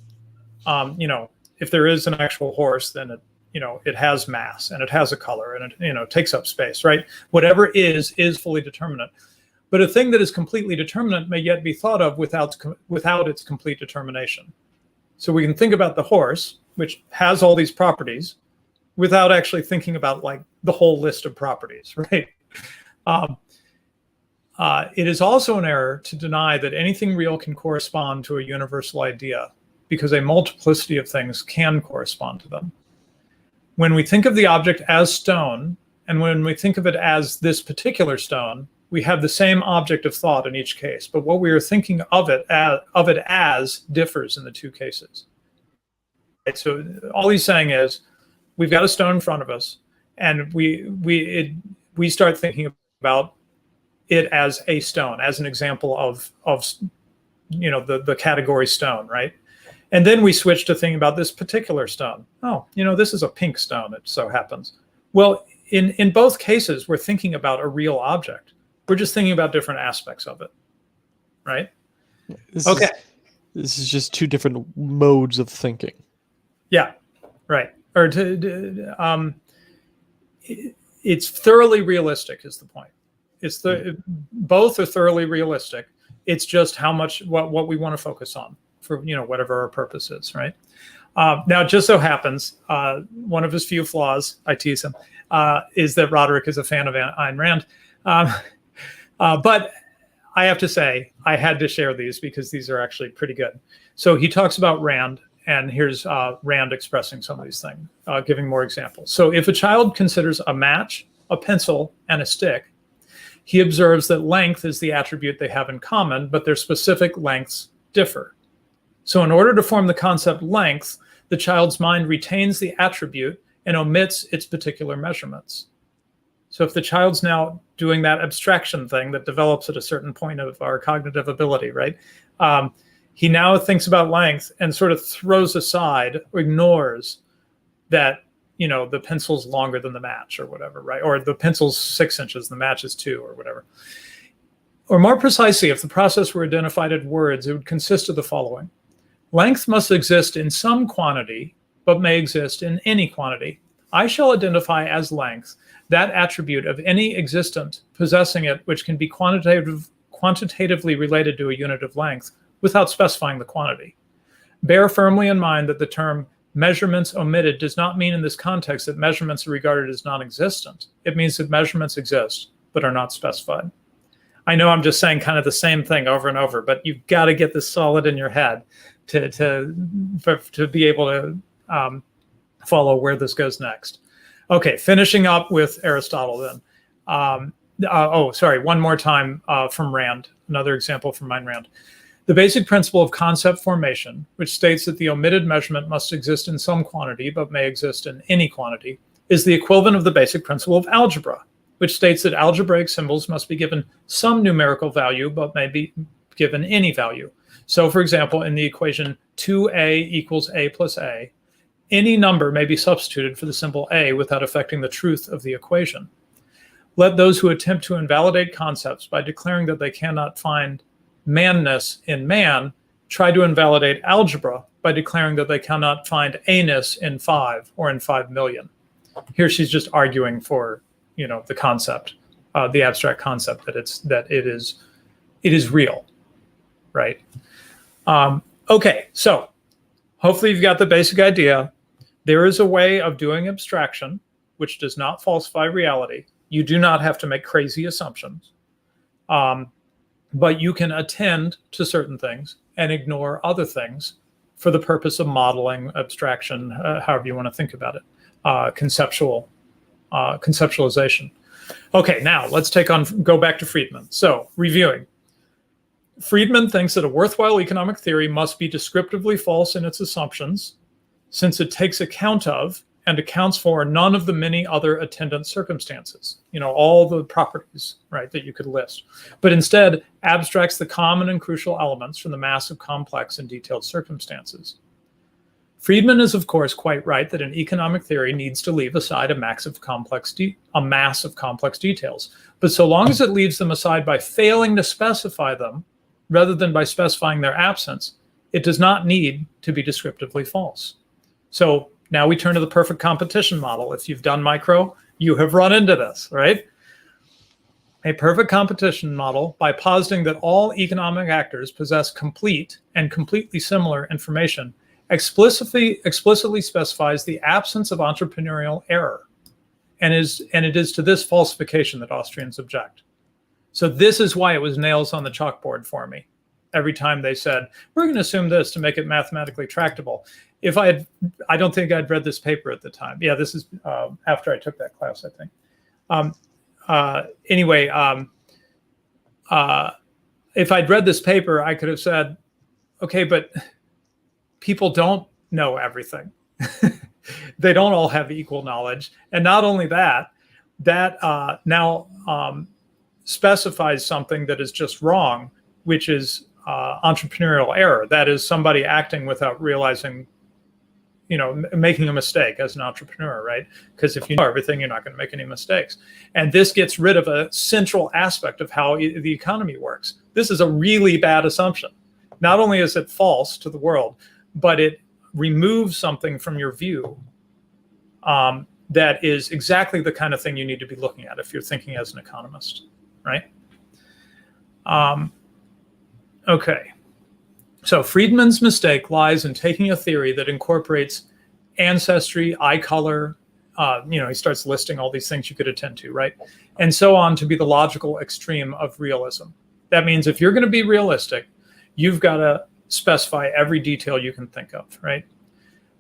If there is an actual horse, then it has mass and it has a color and it takes up space, right? Whatever is fully determinate. But a thing that is completely determinate may yet be thought of without its complete determination. So we can think about the horse, which has all these properties, without actually thinking about like the whole list of properties, right? It is also an error to deny that anything real can correspond to a universal idea, because a multiplicity of things can correspond to them. When we think of the object as stone, and when we think of it as this particular stone, we have the same object of thought in each case, but what we are thinking of it as differs in the two cases. Right? So all he's saying is, we've got a stone in front of us, and we start thinking about it as a stone, as an example of the category stone, right? And then we switch to thinking about this particular stone. Oh, this is a pink stone, it so happens. Well, in both cases, we're thinking about a real object. We're just thinking about different aspects of it, right? This is just two different modes of thinking. Yeah, right. Or it's thoroughly realistic is the point. Both are thoroughly realistic. It's just how much what we want to focus on for whatever our purpose is, right? Now, it just so happens one of his few flaws, I tease him, is that Roderick is a fan of Ayn Rand. But I have to say, I had to share these because these are actually pretty good. So he talks about Rand, and here's Rand expressing some of these things, giving more examples. So if a child considers a match, a pencil, and a stick, he observes that length is the attribute they have in common, but their specific lengths differ. So in order to form the concept length, the child's mind retains the attribute and omits its particular measurements. So if the child's now doing that abstraction thing that develops at a certain point of our cognitive ability, right? He now thinks about length and sort of throws aside or ignores that, the pencil's longer than the match or whatever, right? Or the pencil's 6 inches, the match is 2 or whatever. Or more precisely, if the process were identified in words, it would consist of the following. Length must exist in some quantity, but may exist in any quantity. I shall identify as length that attribute of any existent possessing it which can be quantitatively related to a unit of length without specifying the quantity. Bear firmly in mind that the term measurements omitted does not mean in this context that measurements are regarded as non-existent. It means that measurements exist but are not specified. I know I'm just saying kind of the same thing over and over, but you've got to get this solid in your head to be able to follow where this goes next. Okay, finishing up with Aristotle then. One more time from Rand, another example from Ayn Rand. The basic principle of concept formation, which states that the omitted measurement must exist in some quantity but may exist in any quantity, is the equivalent of the basic principle of algebra, which states that algebraic symbols must be given some numerical value but may be given any value. So, for example, in the equation 2a equals a plus a, any number may be substituted for the symbol a without affecting the truth of the equation. Let those who attempt to invalidate concepts by declaring that they cannot find manness in man try to invalidate algebra by declaring that they cannot find a-ness in 5 or in 5 million. Here she's just arguing for, the concept, the abstract concept that it is real, right? Okay, so hopefully you've got the basic idea. There is a way of doing abstraction which does not falsify reality. You do not have to make crazy assumptions, but you can attend to certain things and ignore other things for the purpose of modeling, abstraction, however you want to think about it, conceptual conceptualization. Okay, now let's go back to Friedman. So, reviewing. Friedman thinks that a worthwhile economic theory must be descriptively false in its assumptions, since it takes account of and accounts for none of the many other attendant circumstances, all the properties, right, that you could list, but instead abstracts the common and crucial elements from the mass of complex and detailed circumstances. Friedman is, of course, quite right that an economic theory needs to leave aside a mass of complex details, but so long as it leaves them aside by failing to specify them, rather than by specifying their absence, it does not need to be descriptively false. So now we turn to the perfect competition model. If you've done micro, you have run into this, right? A perfect competition model, by positing that all economic actors possess complete and completely similar information, explicitly specifies the absence of entrepreneurial error. And it is to this falsification that Austrians object. So this is why it was nails on the chalkboard for me. Every time they said, we're going to assume this to make it mathematically tractable. I don't think I'd read this paper at the time. Yeah, this is after I took that class, I think. If I'd read this paper, I could have said, okay, but people don't know everything. They don't all have equal knowledge. And not only that now specifies something that is just wrong, which is entrepreneurial error. That is somebody acting without realizing, making a mistake as an entrepreneur, right? Because if you know everything, you're not going to make any mistakes. And this gets rid of a central aspect of how the economy works. This is a really bad assumption. Not only is it false to the world, but it removes something from your view that is exactly the kind of thing you need to be looking at if you're thinking as an economist, right? Okay. So Friedman's mistake lies in taking a theory that incorporates ancestry, eye color, he starts listing all these things you could attend to, right? And so on, to be the logical extreme of realism. That means if you're going to be realistic, you've got to specify every detail you can think of, right?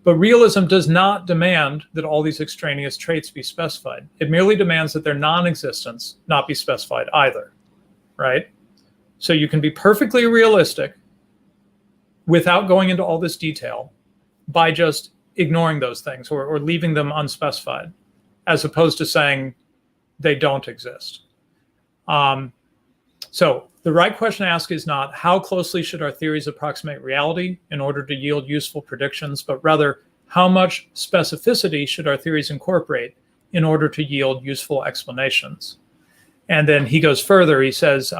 But realism does not demand that all these extraneous traits be specified. It merely demands that their non-existence not be specified either, right? So you can be perfectly realistic without going into all this detail by just ignoring those things or leaving them unspecified, as opposed to saying they don't exist. So the right question to ask is not how closely should our theories approximate reality in order to yield useful predictions, but rather how much specificity should our theories incorporate in order to yield useful explanations. And then he goes further, he says,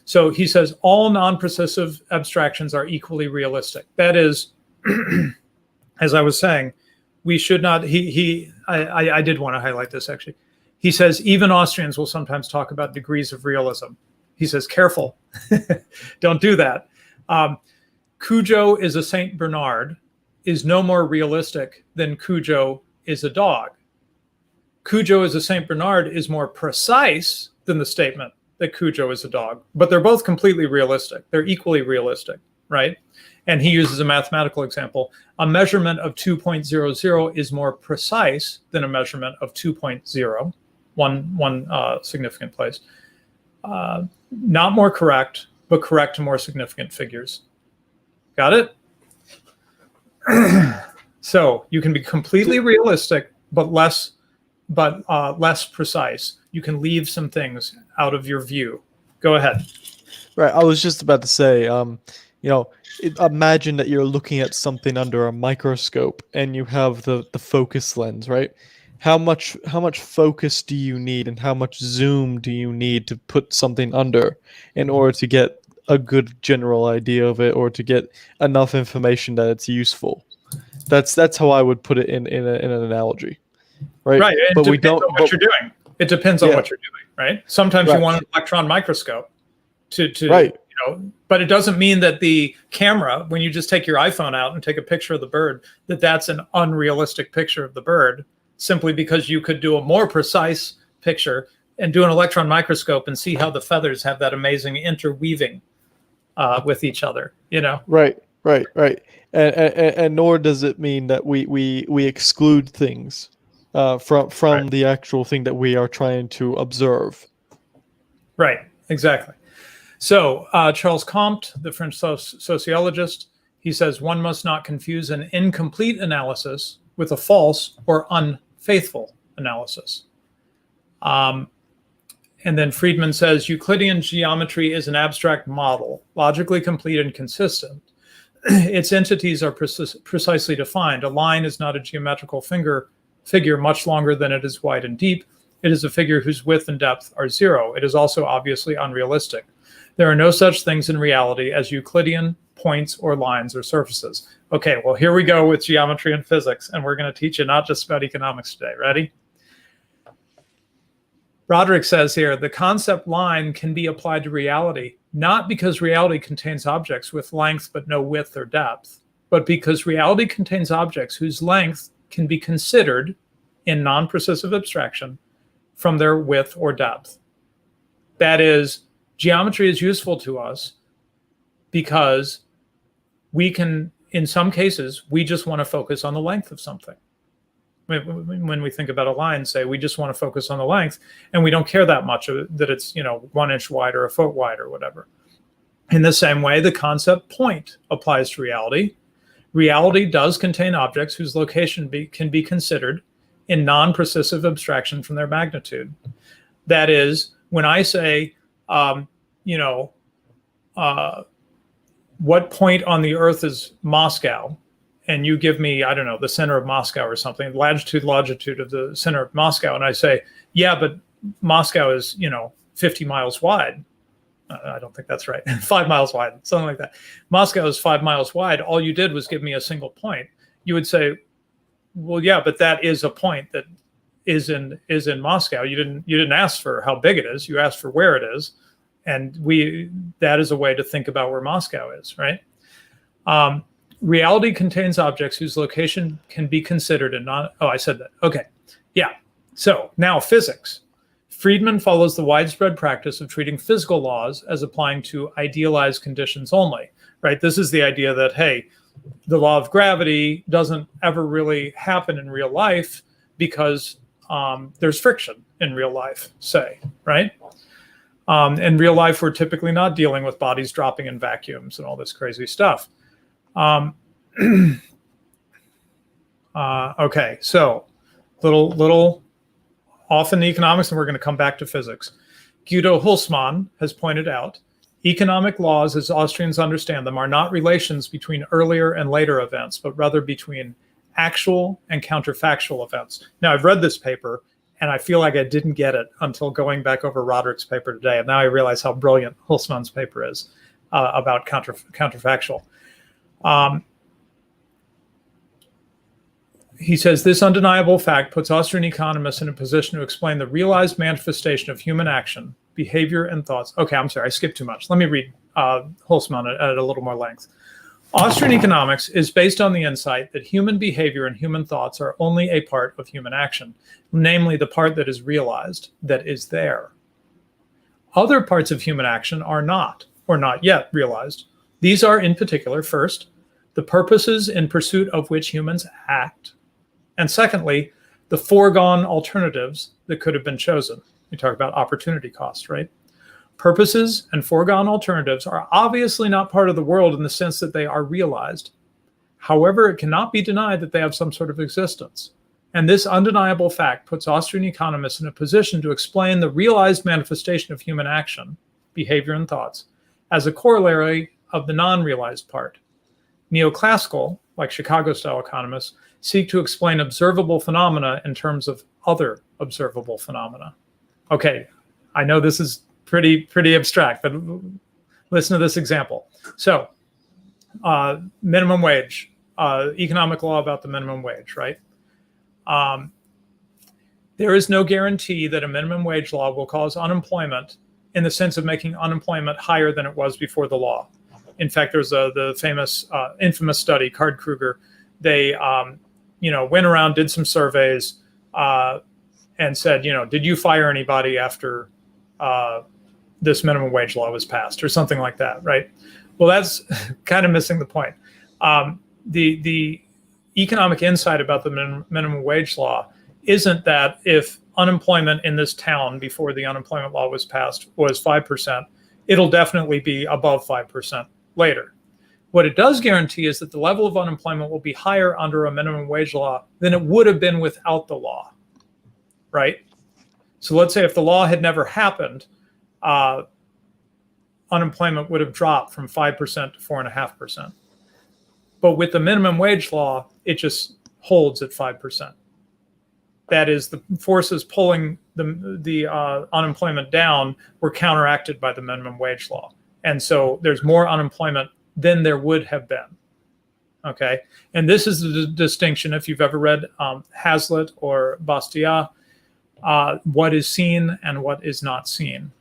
so he says all non-processive abstractions are equally realistic. That is, as I was saying, we should not, I did want to highlight this actually. He says even Austrians will sometimes talk about degrees of realism. He says, careful, don't do that. Cujo is a Saint Bernard is no more realistic than Cujo is a dog. Cujo is a Saint Bernard is more precise than the statement that Cujo is a dog, but they're both completely realistic. They're equally realistic, right? And he uses a mathematical example. A measurement of 2.00 is more precise than a measurement of 2.0, one significant place. Not more correct, but correct to more significant figures. Got it? So you can be completely realistic, but less precise. You can leave some things out of your view. Go ahead. Right. I was just about to say, imagine that you're looking at something under a microscope and you have the focus lens, right? How much focus do you need and how much zoom do you need to put something under in order to get a good general idea of it or to get enough information that it's useful? That's how I would put it in an analogy. Right. Right. But we don't know what you're doing. It depends on what you're doing, right? Sometimes you want an electron microscope to right. But it doesn't mean that the camera, when you just take your iPhone out and take a picture of the bird, that's an unrealistic picture of the bird, simply because you could do a more precise picture and do an electron microscope and see how the feathers have that amazing interweaving with each other, Right. Right, right. And nor does it mean that we exclude things from Right. the actual thing that we are trying to observe. Right. Exactly. So Charles Comte, the French sociologist, he says one must not confuse an incomplete analysis with a false or unfaithful analysis. And then Friedman says Euclidean geometry is an abstract model, logically complete and consistent. Its entities are precisely defined. A line is not a geometrical figure much longer than it is wide and deep. It is a figure whose width and depth are zero. It is also obviously unrealistic. There are no such things in reality as Euclidean points or lines or surfaces. Okay, well, here we go with geometry and physics, and we're going to teach you not just about economics today. Ready? Roderick says here, the concept line can be applied to reality, not because reality contains objects with length but no width or depth, but because reality contains objects whose length can be considered in non-precisive abstraction from their width or depth. That is, geometry is useful to us because we can, in some cases, we just want to focus on the length of something. When we think about a line, say, we just want to focus on the length and we don't care that much that it's, 1 inch wide or a foot wide or whatever. In the same way, the concept point applies to reality. Reality does contain objects whose location can be considered in non-precisive abstraction from their magnitude. That is, when I say, what point on the earth is Moscow? And you give me, I don't know, the center of Moscow or something, latitude, longitude of the center of Moscow. And I say, yeah, but Moscow is, 50 miles wide. I don't think that's right. 5 miles wide, something like that. Moscow is 5 miles wide. All you did was give me a single point. You would say, well, yeah, but that is a point that is in Moscow. You didn't ask for how big it is. You asked for where it is. And that is a way to think about where Moscow is, right? Reality contains objects whose location can be considered in non. Oh, I said that. Okay. Yeah. So now physics. Friedman follows the widespread practice of treating physical laws as applying to idealized conditions only, right? This is the idea that, hey, the law of gravity doesn't ever really happen in real life because there's friction in real life, say, right? In real life, we're typically not dealing with bodies dropping in vacuums and all this crazy stuff. Okay, so little off in the economics, and we're going to come back to physics. Guido Hülsmann has pointed out, economic laws, as Austrians understand them, are not relations between earlier and later events, but rather between actual and counterfactual events. Now, I've read this paper, and I feel like I didn't get it until going back over Roderick's paper today, and now I realize how brilliant Hülsmann's paper is about counterfactual. He says, this undeniable fact puts Austrian economists in a position to explain the realized manifestation of human action, behavior, and thoughts. Okay, I'm sorry, I skipped too much. Let me read Hülsmann at a little more length. Austrian economics is based on the insight that human behavior and human thoughts are only a part of human action, namely the part that is realized, that is there. Other parts of human action are not, or not yet, realized. These are, in particular, first, the purposes in pursuit of which humans act, and secondly, the foregone alternatives that could have been chosen. We talk about opportunity cost, right? Purposes and foregone alternatives are obviously not part of the world in the sense that they are realized. However, it cannot be denied that they have some sort of existence. And this undeniable fact puts Austrian economists in a position to explain the realized manifestation of human action, behavior, and thoughts as a corollary of the non-realized part. Neoclassical, like Chicago-style economists, seek to explain observable phenomena in terms of other observable phenomena. Okay, I know this is pretty abstract, but listen to this example. So, minimum wage, economic law about the minimum wage, right? There is no guarantee that a minimum wage law will cause unemployment in the sense of making unemployment higher than it was before the law. In fact, there's the famous, infamous study, Card-Kruger. They, went around, did some surveys, and said, did you fire anybody after this minimum wage law was passed, or something like that, right? Well, that's kind of missing the point. The economic insight about the minimum wage law isn't that if unemployment in this town before the unemployment law was passed was 5%, it'll definitely be above 5% later. What it does guarantee is that the level of unemployment will be higher under a minimum wage law than it would have been without the law, right? So let's say if the law had never happened, unemployment would have dropped from 5% to 4.5%. But with the minimum wage law, it just holds at 5%. That is, the forces pulling the unemployment down were counteracted by the minimum wage law. And so there's more unemployment than there would have been. Okay. And this is the distinction, if you've ever read Hazlitt or Bastiat, what is seen and what is not seen.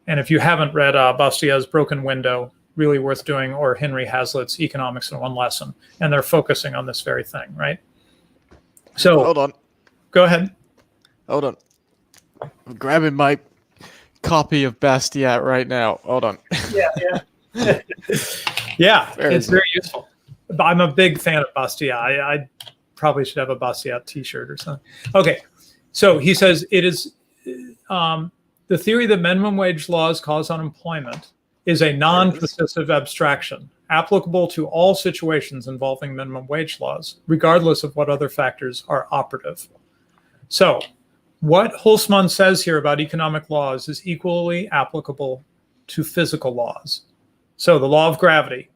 And if you haven't read Bastiat's Broken Window, really worth doing, or Henry Hazlitt's Economics in One Lesson, and they're focusing on this very thing, right? So hold on. Go ahead. Hold on. I'm grabbing my copy of Bastiat right now. Hold on. Yeah. Yeah, it's very useful. I'm a big fan of Bastiat. I probably should have a Bastiat t-shirt or something. Okay, so he says it is the theory that minimum wage laws cause unemployment is a non-precisive abstraction applicable to all situations involving minimum wage laws, regardless of what other factors are operative. So what Holzmann says here about economic laws is equally applicable to physical laws. So the law of gravity,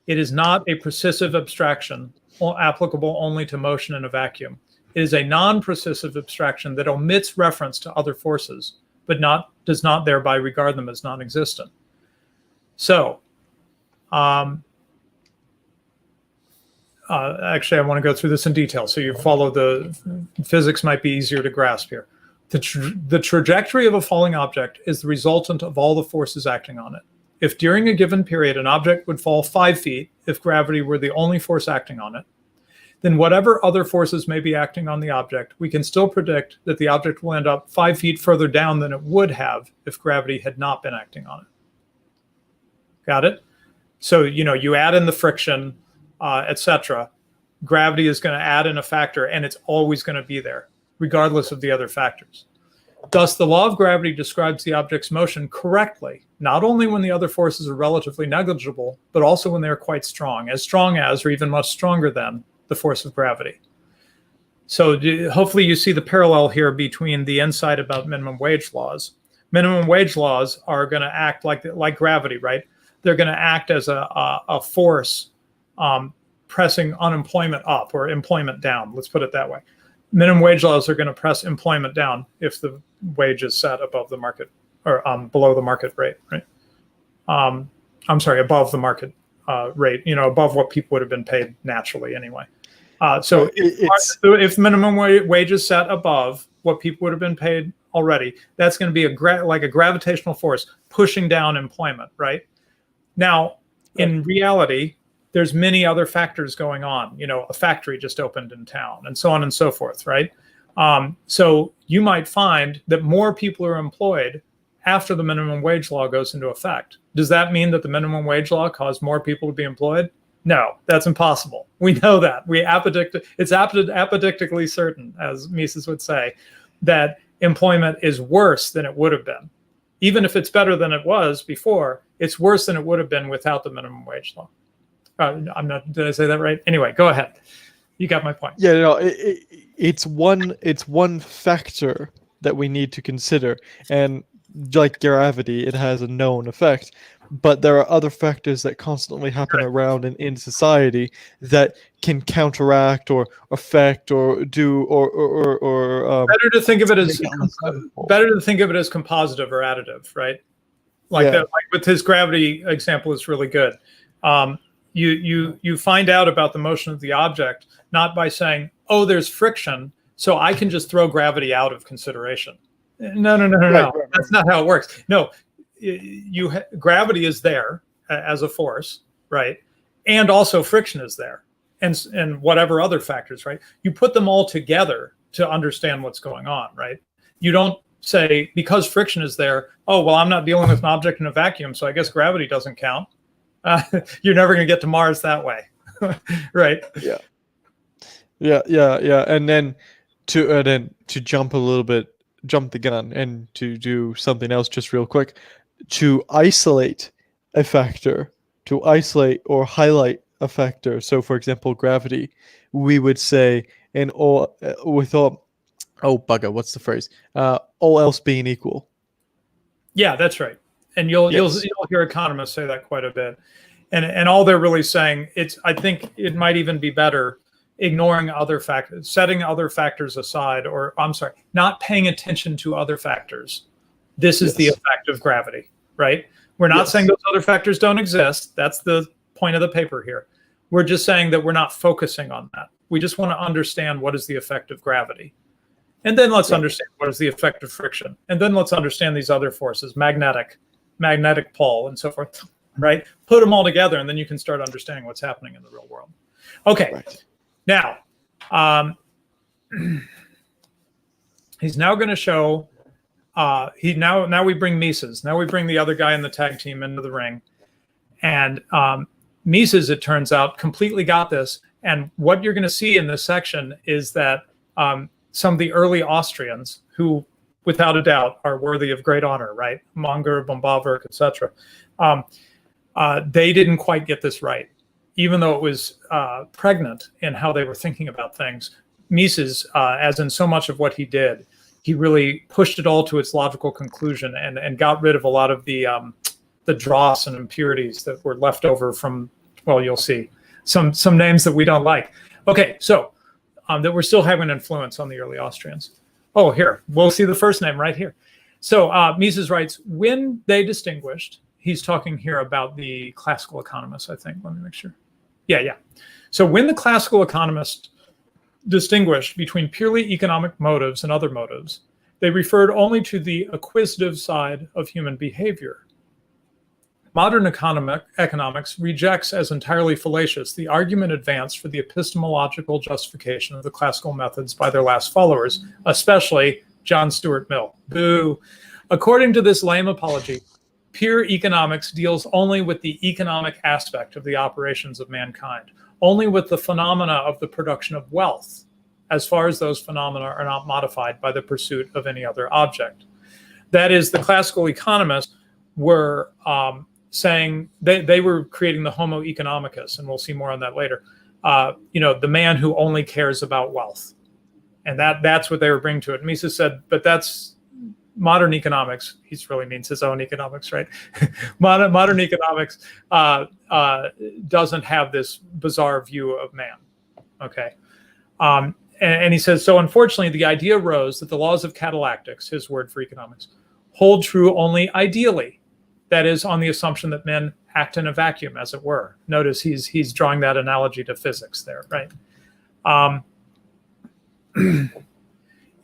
it is not a precisive abstraction applicable only to motion in a vacuum. It is a non-precisive abstraction that omits reference to other forces, but does not thereby regard them as non-existent. So actually, I want to go through this in detail so you follow the physics might be easier to grasp here. The trajectory of a falling object is the resultant of all the forces acting on it. If during a given period an object would fall 5 feet if gravity were the only force acting on it, then whatever other forces may be acting on the object, we can still predict that the object will end up 5 feet further down than it would have if gravity had not been acting on it. Got it? So, you add in the friction, etc. Gravity is going to add in a factor, and it's always going to be there, regardless of the other factors. Thus, the law of gravity describes the object's motion correctly, not only when the other forces are relatively negligible, but also when they are quite strong as, or even much stronger than, the force of gravity. So hopefully you see the parallel here between the insight about minimum wage laws. Minimum wage laws are going to act like gravity, right? They're going to act as a force pressing unemployment up or employment down. Let's put it that way. Minimum wage laws are going to press employment down if the wage is set above the market or below the market rate, right? I'm sorry, above the market rate, above what people would have been paid naturally anyway. So if minimum wage is set above what people would have been paid already, that's going to be like a gravitational force pushing down employment, right? Now, in reality, there's many other factors going on. A factory just opened in town and so on and so forth, right? So you might find that more people are employed after the minimum wage law goes into effect. Does that mean that the minimum wage law caused more people to be employed? No, that's impossible. We know that. It's apodictically certain, as Mises would say, that employment is worse than it would have been. Even if it's better than it was before, it's worse than it would have been without the minimum wage law. Did I say that right? Anyway, go ahead. You got my point. Yeah, no, it's one factor that we need to consider, and like gravity, it has a known effect. But there are other factors that constantly happen around in society that can counteract or affect or do or better to think of it as compositive or additive, right? Like with his gravity example is really good. You find out about the motion of the object not by saying, oh, there's friction, so I can just throw gravity out of consideration. No. Right. That's not how it works. No, gravity is there as a force, right? And also friction is there, and whatever other factors, right? You put them all together to understand what's going on, right? You don't say, because friction is there, oh, well, I'm not dealing with an object in a vacuum, so I guess gravity doesn't count. You're never going to get to Mars that way, right? Yeah. And then to jump the gun and to do something else just real quick, to isolate a factor, to isolate or highlight a factor. So, for example, gravity, we would say oh bugger, what's the phrase? All else being equal. Yeah, that's right. And you'll hear economists say that quite a bit. And all they're really saying, I think it might even be better ignoring other factors, setting other factors aside, or I'm sorry, not paying attention to other factors. This is the effect of gravity, right? We're not saying those other factors don't exist. That's the point of the paper here. We're just saying that we're not focusing on that. We just want to understand what is the effect of gravity. And then let's understand what is the effect of friction. And then let's understand these other forces, magnetic pull, and so forth, right? Put them all together, and then you can start understanding what's happening in the real world. Okay. Right. Now, he's now going to show, now we bring Mises. Now we bring the other guy in the tag team into the ring. And Mises, it turns out, completely got this. And what you're going to see in this section is that some of the early Austrians, who, without a doubt, are worthy of great honor, right? Munger, von Bauwerk, etc. They didn't quite get this right. Even though it was pregnant in how they were thinking about things, Mises, as in so much of what he did, he really pushed it all to its logical conclusion and got rid of a lot of the dross and impurities that were left over from, well, you'll see, some names that we don't like. Okay, so that we're still having an influence on the early Austrians. Oh, here, we'll see the first name right here. So Mises writes, when they distinguished, he's talking here about the classical economists, I think. Let me make sure. Yeah. So when the classical economists distinguished between purely economic motives and other motives, they referred only to the acquisitive side of human behavior. Modern economics rejects as entirely fallacious the argument advanced for the epistemological justification of the classical methods by their last followers, especially John Stuart Mill. Boo. According to this lame apology, pure economics deals only with the economic aspect of the operations of mankind, only with the phenomena of the production of wealth, as far as those phenomena are not modified by the pursuit of any other object. That is, the classical economists were saying they were creating the Homo Oeconomicus, and we'll see more on that later. The man who only cares about wealth, and that's what they were bringing to it. Mises said, but that's modern economics. He really means his own economics, right? modern economics doesn't have this bizarre view of man. Okay. And he says, so unfortunately, the idea arose that the laws of catalactics, his word for economics, hold true only ideally. That is, on the assumption that men act in a vacuum, as it were. Notice he's drawing that analogy to physics there, right?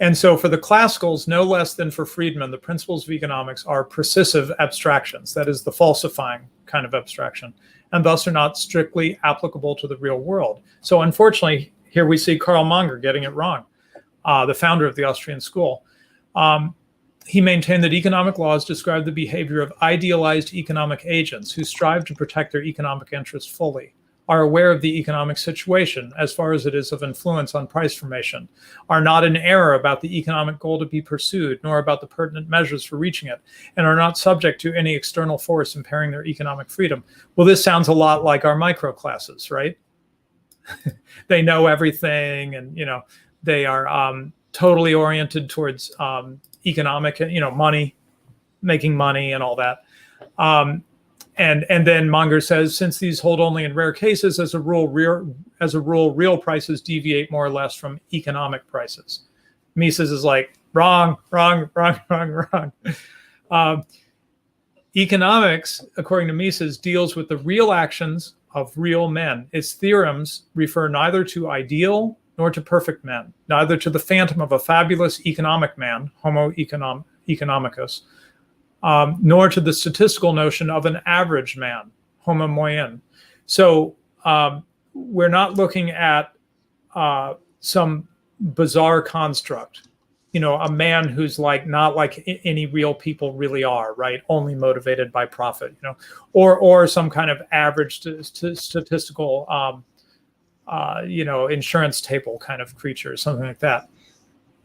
And so for the classicals, no less than for Friedman, the principles of economics are precisive abstractions, that is the falsifying kind of abstraction, and thus are not strictly applicable to the real world. So unfortunately, here we see Karl Munger getting it wrong, the founder of the Austrian school. He maintained that economic laws describe the behavior of idealized economic agents who strive to protect their economic interests fully, are aware of the economic situation as far as it is of influence on price formation, are not in error about the economic goal to be pursued, nor about the pertinent measures for reaching it, and are not subject to any external force impairing their economic freedom. Well, this sounds a lot like our micro classes, right? They know everything, and they are totally oriented towards economic, money, making money, and all that. And then Munger says, since these hold only in rare cases, as a rule, real prices deviate more or less from economic prices. Mises is like, wrong. Economics, according to Mises, deals with the real actions of real men. Its theorems refer neither to ideal nor to perfect men, neither to the phantom of a fabulous economic man, Homo Oeconomicus, nor to the statistical notion of an average man, Homo moyen. So we're not looking at some bizarre construct a man who's like not like any real people really are, right? Only motivated by profit, or some kind of average statistical, insurance table kind of creature, something like that.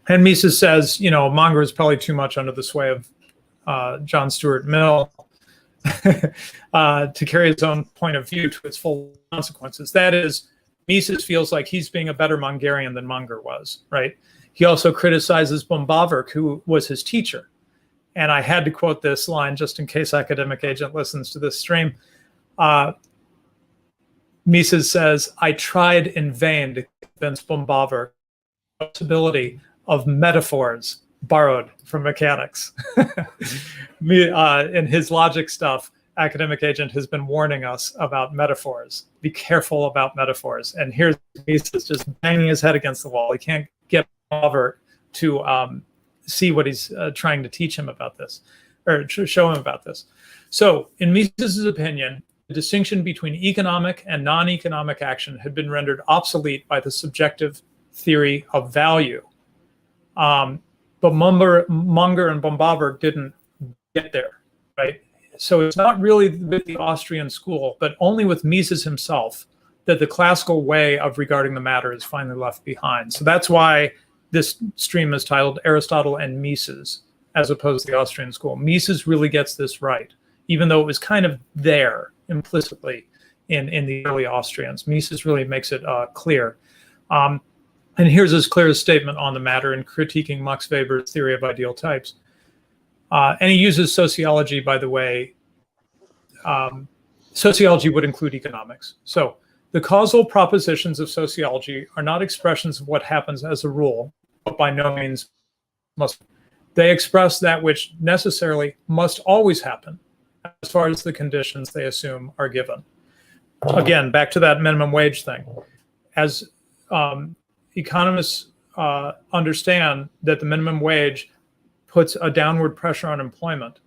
And Mises says, Monger is probably too much under the sway of John Stuart Mill to carry his own point of view to its full consequences. That is, Mises feels like he's being a better Mongerian than Monger was, right? He also criticizes Bombaverk, who was his teacher. And I had to quote this line just in case Academic Agent listens to this stream. Mises says, "I tried in vain to convince Bombaverk the possibility of metaphors borrowed from mechanics." In his logic stuff, Academic Agent has been warning us about metaphors. Be careful about metaphors. And here's Mises just banging his head against the wall. He can't get over to see what he's trying to teach him about this, or to show him about this. So in Mises's opinion, the distinction between economic and non-economic action had been rendered obsolete by the subjective theory of value. But Monger and Bombaverk didn't get there, right? So it's not really with the Austrian school, but only with Mises himself, that the classical way of regarding the matter is finally left behind. So that's why this stream is titled Aristotle and Mises, as opposed to the Austrian school. Mises really gets this right, even though it was kind of there implicitly in the early Austrians. Mises really makes it clear. And here's his clearest statement on the matter in critiquing Max Weber's theory of ideal types. And he uses sociology, by the way. Sociology would include economics. So the causal propositions of sociology are not expressions of what happens as a rule, but by no means must. They express that which necessarily must always happen, as far as the conditions they assume are given. Again, back to that minimum wage thing. As economists understand that the minimum wage puts a downward pressure on employment,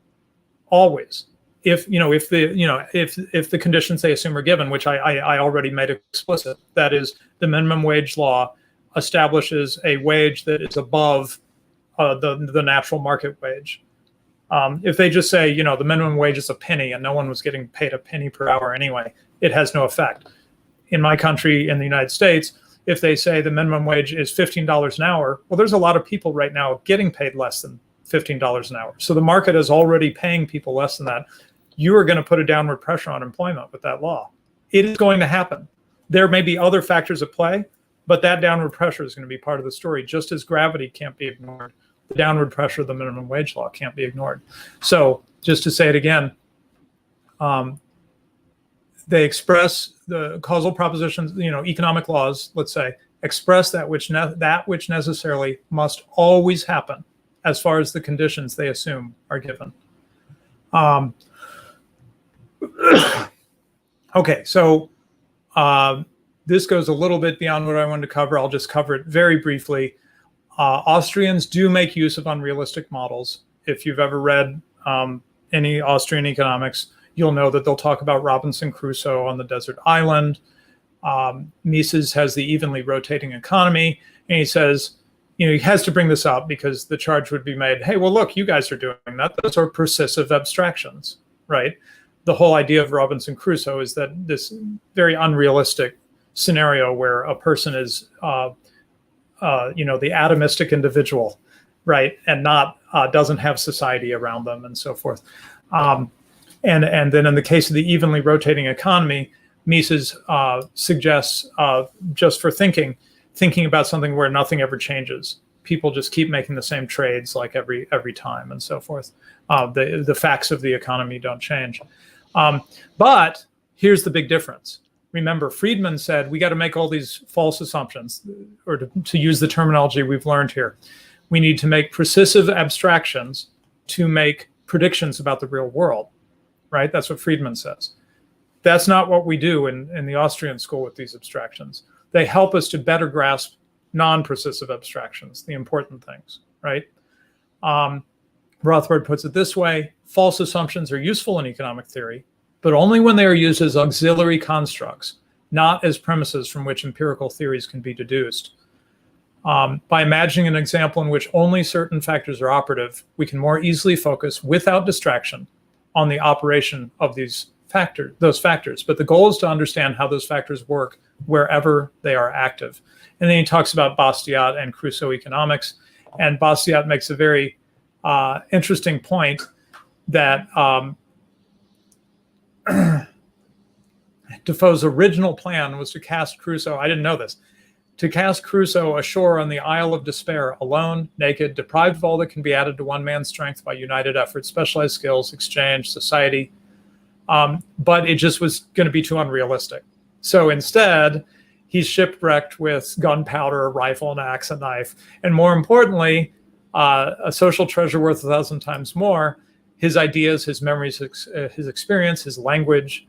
always. If the conditions they assume are given, which I already made explicit, that is, the minimum wage law establishes a wage that is above the natural market wage. If they just say, the minimum wage is a penny and no one was getting paid a penny per hour anyway, it has no effect. In my country, in the United States, if they say the minimum wage is $15 an hour, well, there's a lot of people right now getting paid less than $15 an hour. So the market is already paying people less than that. You are going to put a downward pressure on employment with that law. It is going to happen. There may be other factors at play, but that downward pressure is going to be part of the story, just as gravity can't be ignored. The downward pressure of the minimum wage law can't be ignored. So just to say it again, they express the causal propositions, economic laws, let's say, express that which necessarily must always happen as far as the conditions they assume are given. Okay, so this goes a little bit beyond what I wanted to cover. I'll just cover it very briefly. Austrians do make use of unrealistic models. If you've ever read any Austrian economics, you'll know that they'll talk about Robinson Crusoe on the desert island. Mises has the evenly rotating economy, and he says, he has to bring this up because the charge would be made, hey, well, look, you guys are doing that. Those are percissive abstractions, right? The whole idea of Robinson Crusoe is that this very unrealistic scenario where a person is, the atomistic individual, right, and not doesn't have society around them and so forth. And then in the case of the evenly rotating economy, Mises suggests just for thinking about something where nothing ever changes. People just keep making the same trades like every time and so forth. The facts of the economy don't change. But here's the big difference. Remember, Friedman said we got to make all these false assumptions, or to use the terminology we've learned here. We need to make precisive abstractions to make predictions about the real world, right? That's what Friedman says. That's not what we do in the Austrian school with these abstractions. They help us to better grasp non-precisive abstractions, the important things, right? Rothbard puts it this way: false assumptions are useful in economic theory, but only when they are used as auxiliary constructs, not as premises from which empirical theories can be deduced. By imagining an example in which only certain factors are operative, we can more easily focus without distraction on the operation of those factors. But the goal is to understand how those factors work wherever they are active. And then he talks about Bastiat and Crusoe economics. And Bastiat makes a very interesting point that Defoe's original plan was to cast Crusoe, I didn't know this, to cast Crusoe ashore on the Isle of Despair, alone, naked, deprived of all that can be added to one man's strength by united efforts, specialized skills, exchange, society. But it just was going to be too unrealistic. So instead, he's shipwrecked with gunpowder, a rifle, an axe, a knife, and more importantly, a social treasure worth 1,000 times more, his ideas, his memories, his experience, his language,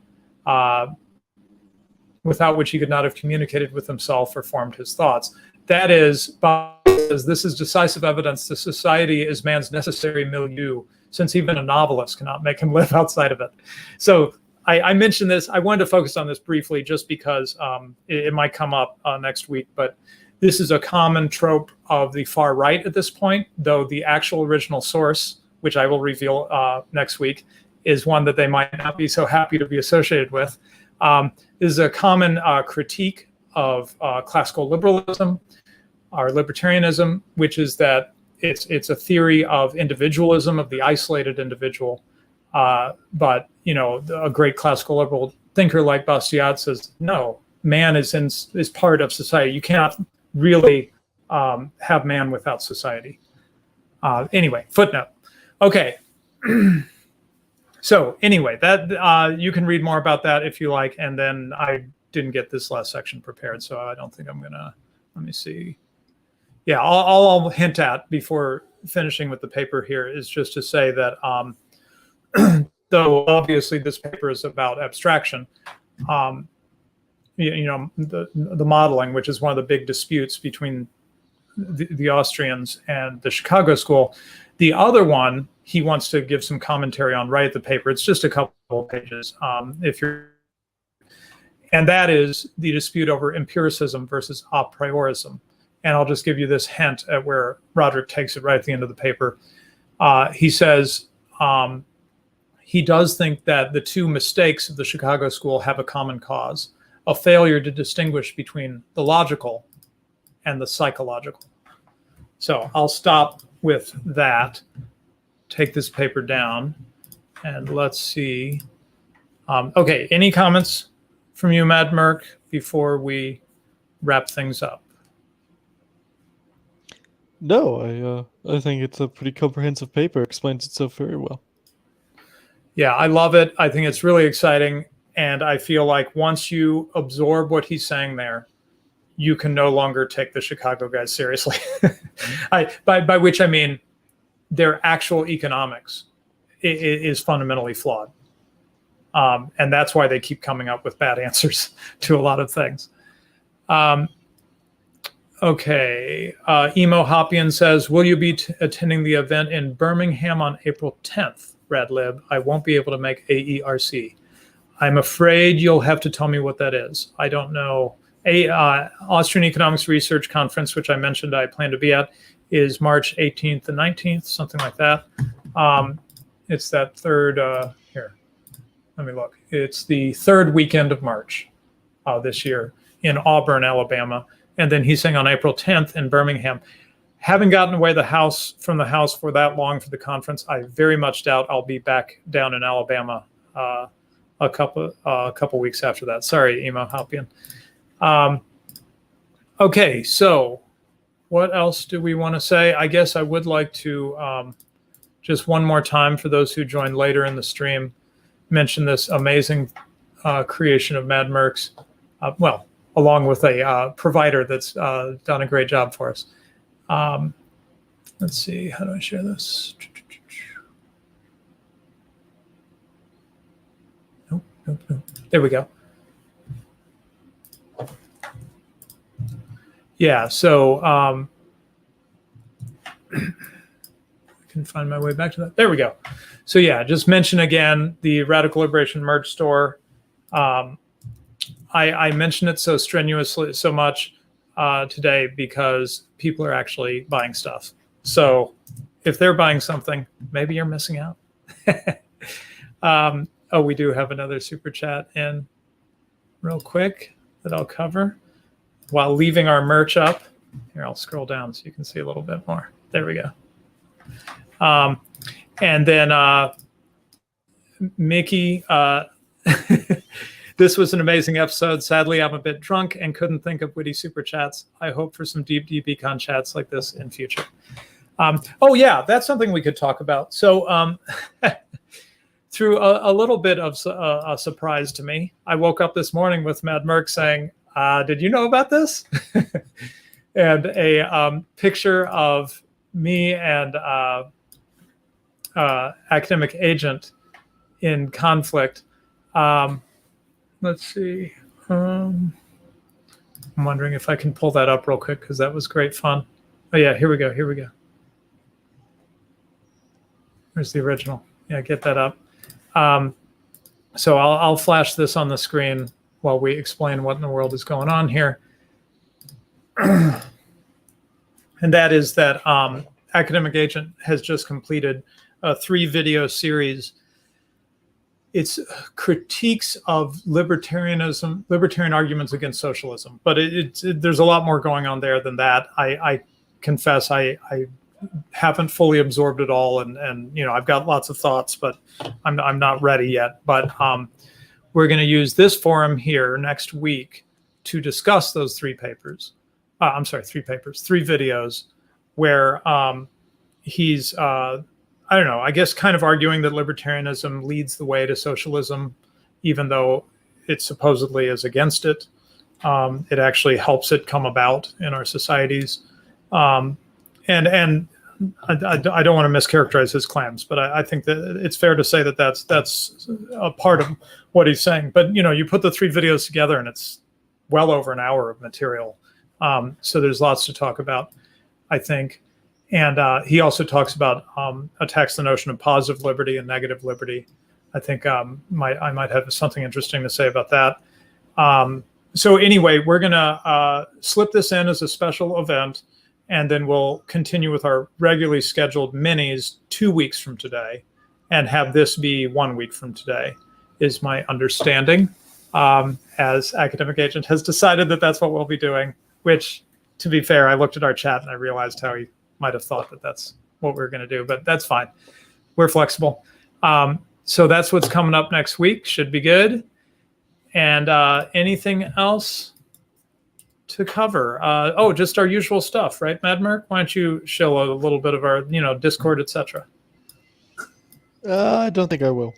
without which he could not have communicated with himself or formed his thoughts. That is, this is decisive evidence that society is man's necessary milieu, since even a novelist cannot make him live outside of it. So I mentioned this. I wanted to focus on this briefly just because it might come up next week, but this is a common trope of the far right at this point, though the actual original source, which I will reveal next week, is one that they might not be so happy to be associated with. This is a common critique of classical liberalism or libertarianism, which is that it's a theory of individualism, of the isolated individual. But a great classical liberal thinker like Bastiat says, no, man is part of society. You cannot really have man without society. Anyway, footnote. Okay. So anyway, that you can read more about that if you like. And then I didn't get this last section prepared, so I don't think I'm gonna. Let me see. Yeah, all I'll hint at before finishing with the paper here is just to say that though obviously this paper is about abstraction, the modeling, which is one of the big disputes between the Austrians and the Chicago School. The other one he wants to give some commentary on right at the paper. It's just a couple of pages. And that is the dispute over empiricism versus a priorism. And I'll just give you this hint at where Roderick takes it right at the end of the paper. He says he does think that the two mistakes of the Chicago School have a common cause, a failure to distinguish between the logical and the psychological. So I'll stop with that, take this paper down, and let's see. Okay, any comments from you, Mad Merc, before we wrap things up? No, I think it's a pretty comprehensive paper. Explains itself very well. Yeah, I love it. I think it's really exciting. And I feel like once you absorb what he's saying there, you can no longer take the Chicago guys seriously. By which I mean their actual economics is fundamentally flawed. And that's why they keep coming up with bad answers to a lot of things. Okay. Emo Hoppian says, will you be attending the event in Birmingham on April 10th, Radlib? I won't be able to make AERC. I'm afraid you'll have to tell me what that is. I don't know. Austrian Economics Research Conference, which I mentioned I plan to be at, is March 18th and 19th, something like that. It's that third, here, let me look. It's the third weekend of March this year in Auburn, Alabama. And then he's saying on April 10th in Birmingham. Having gotten away from the house for that long for the conference, I very much doubt I'll be back down in Alabama a couple weeks after that. Sorry, Emo Halpian. Okay, so what else do we want to say? I guess I would like to just one more time for those who joined later in the stream, mention this amazing creation of Mad Mercs. Well, along with a provider that's done a great job for us. Let's see, how do I share this? Nope. There we go. Yeah, so I can find my way back to that. There we go. So yeah, just mention again the Radical Liberation merch store. I mention it so strenuously, so much. today because people are actually buying stuff. So if they're buying something, maybe you're missing out. Oh, we do have another super chat in real quick that I'll cover while leaving our merch up. Here, I'll scroll down so you can see a little bit more. There we go. And then Mickey, this was an amazing episode. Sadly, I'm a bit drunk and couldn't think of witty super chats. I hope for some deep Econ chats like this in future. Oh yeah, that's something we could talk about. So through a little bit of a surprise to me, I woke up this morning with Mad Merck saying, did you know about this? And a picture of me and academic agent in conflict. Let's see. I'm wondering if I can pull that up real quick because that was great fun. Oh yeah, here we go. Here we go. There's the original. Yeah, get that up. So I'll flash this on the screen while we explain what in the world is going on here. And that is that academic agent has just completed a 3-video series. It's critiques of libertarian arguments against socialism, but there's a lot more going on there than that. I confess I haven't fully absorbed it all, and I've got lots of thoughts, but I'm not ready yet. But we're going to use this forum here next week to discuss those 3 papers. 3 videos where he's I don't know, I guess kind of arguing that libertarianism leads the way to socialism, even though it supposedly is against it. It actually helps it come about in our societies. And I don't want to mischaracterize his claims, but I think that it's fair to say that that's a part of what he's saying. But, you put the 3 videos together and it's well over an hour of material. So there's lots to talk about, I think. And he also talks about attacks the notion of positive liberty and negative liberty. I think I might have something interesting to say about that. So anyway, we're going to slip this in as a special event, and then we'll continue with our regularly scheduled minis 2 weeks from today, and have this be 1 week from today, is my understanding. As academic agent has decided that that's what we'll be doing, which, to be fair, I looked at our chat and I realized how he might have thought that that's what we were going to do, but that's fine. We're flexible. So that's what's coming up next week. Should be good. And anything else to cover? Just our usual stuff, right, Mad Merck? Why don't you show a little bit of our, Discord, etc. I don't think I will.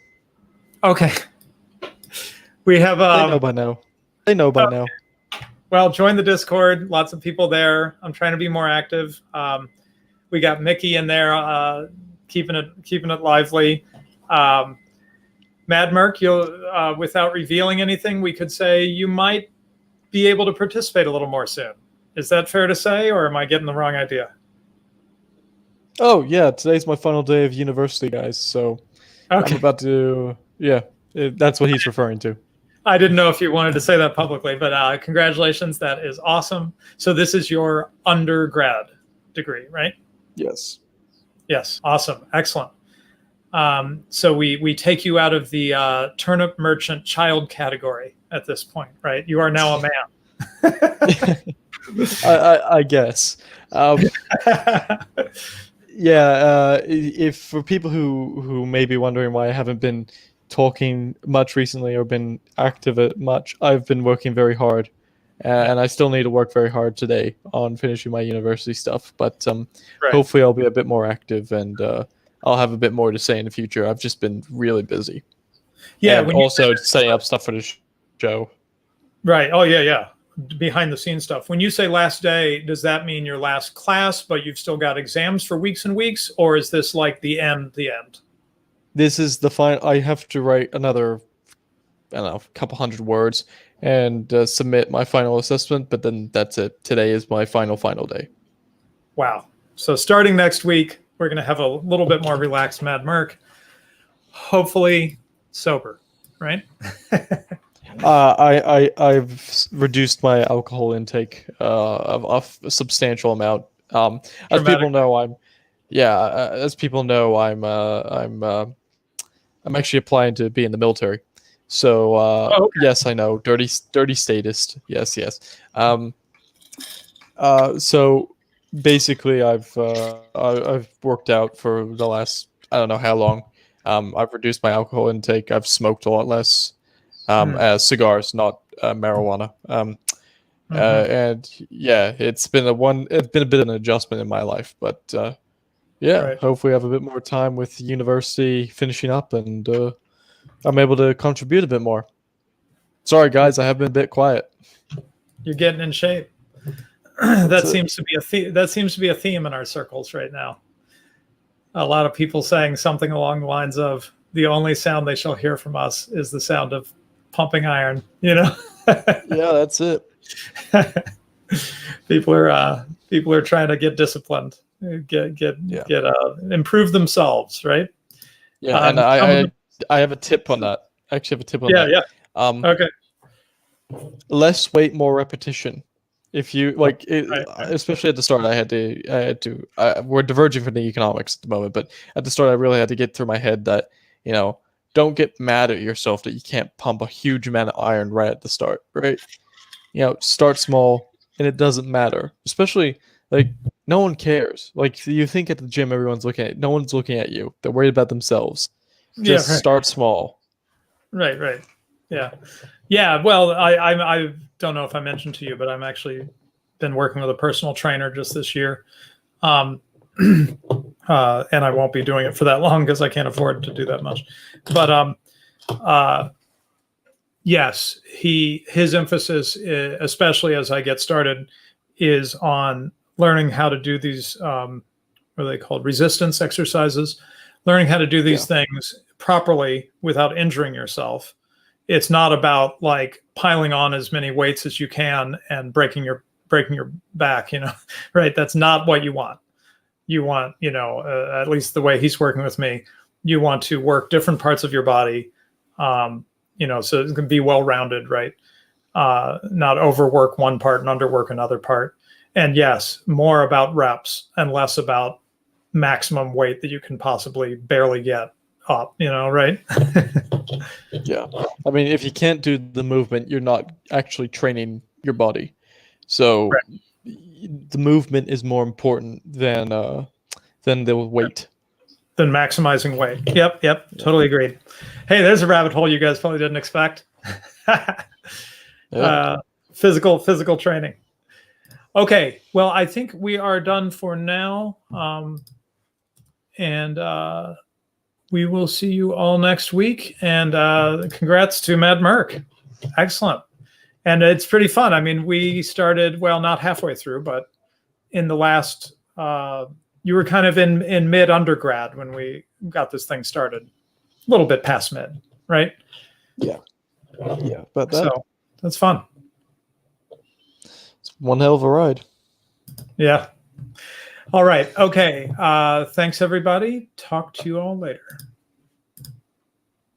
Okay. We have. They know by now. They know by now. Well, join the Discord. Lots of people there. I'm trying to be more active. We got Mickey in there, keeping it lively. Mad Merck, you'll without revealing anything, we could say you might be able to participate a little more soon. Is that fair to say, or am I getting the wrong idea? Oh yeah, today's my final day of university, guys. So okay. I'm about to. Yeah, that's what he's referring to. I didn't know if you wanted to say that publicly, but congratulations. That is awesome. So this is your undergrad degree, right? Yes. Yes. Awesome. Excellent. So we take you out of the turnip merchant child category at this point, right? You are now a man. I guess. If for people who may be wondering why I haven't been talking much recently or been active at much, I've been working very hard, and I still need to work very hard today on finishing my university stuff, but hopefully I'll be a bit more active, and I'll have a bit more to say in the future. I've just been really busy. Yeah, and also setting up stuff for the show. Right. Oh yeah. Behind the scenes stuff. When you say last day, does that mean your last class, but you've still got exams for weeks and weeks, or is this like the end? This is the final. I have to write another, a couple hundred words and submit my final assessment, but then that's it. Today is my final day. Wow. So starting next week, we're going to have a little bit more relaxed Mad Merck, hopefully sober, right? I've reduced my alcohol intake of a substantial amount. As people know, I'm actually applying to be in the military. So Okay. yes, I know, dirty statist. Yes, yes. So basically, I've worked out for the last, I don't know how long. I've reduced my alcohol intake. I've smoked a lot less. Cigars, not marijuana. And yeah, it's been a bit of an adjustment in my life, but yeah, Right. hopefully I have a bit more time with university finishing up, and I'm able to contribute a bit more. Sorry, guys, I have been a bit quiet. You're getting in shape. That seems to be a theme in our circles right now. A lot of people saying something along the lines of, "The only sound they shall hear from us is the sound of pumping iron." You know. Yeah, that's it. People are trying to get disciplined, improve themselves, right? Yeah, and I have a tip on that. I actually have a tip on that. Yeah. Okay. Less weight, more repetition. If you like, especially at the start, we're diverging from the economics at the moment, but at the start, I really had to get through my head that, don't get mad at yourself that you can't pump a huge amount of iron right at the start, right? Start small, and it doesn't matter. Especially, like, no one cares. Like, you think at the gym, everyone's looking at, no one's looking at you. They're worried about themselves. Just start small. Right. Yeah. Well, I don't know if I mentioned to you, but I'm actually been working with a personal trainer just this year. And I won't be doing it for that long because I can't afford to do that much. But yes, his emphasis, especially as I get started, is on learning how to do these what are they called, resistance exercises, learning how to do these things properly without injuring yourself. It's not about like piling on as many weights as you can and breaking your back, right? That's not what you want. You want, at least the way he's working with me, you want to work different parts of your body, so it can be well-rounded, right? Not overwork one part and underwork another part. And yes, more about reps and less about maximum weight that you can possibly barely get up, right? Yeah. I mean, if you can't do the movement, you're not actually training your body. So the movement is more important than the weight. Than maximizing weight. Yep. Totally agreed. Hey, there's a rabbit hole you guys probably didn't expect. Physical training. Okay, well, I think we are done for now. And we will see you all next week. And congrats to Mad Merc. Excellent. And it's pretty fun. I mean, we started, well, not halfway through, but in the last, you were kind of in mid undergrad when we got this thing started. A little bit past mid, right? Yeah. But so that's fun. It's one hell of a ride. Yeah. All right. Okay. Thanks, everybody. Talk to you all later.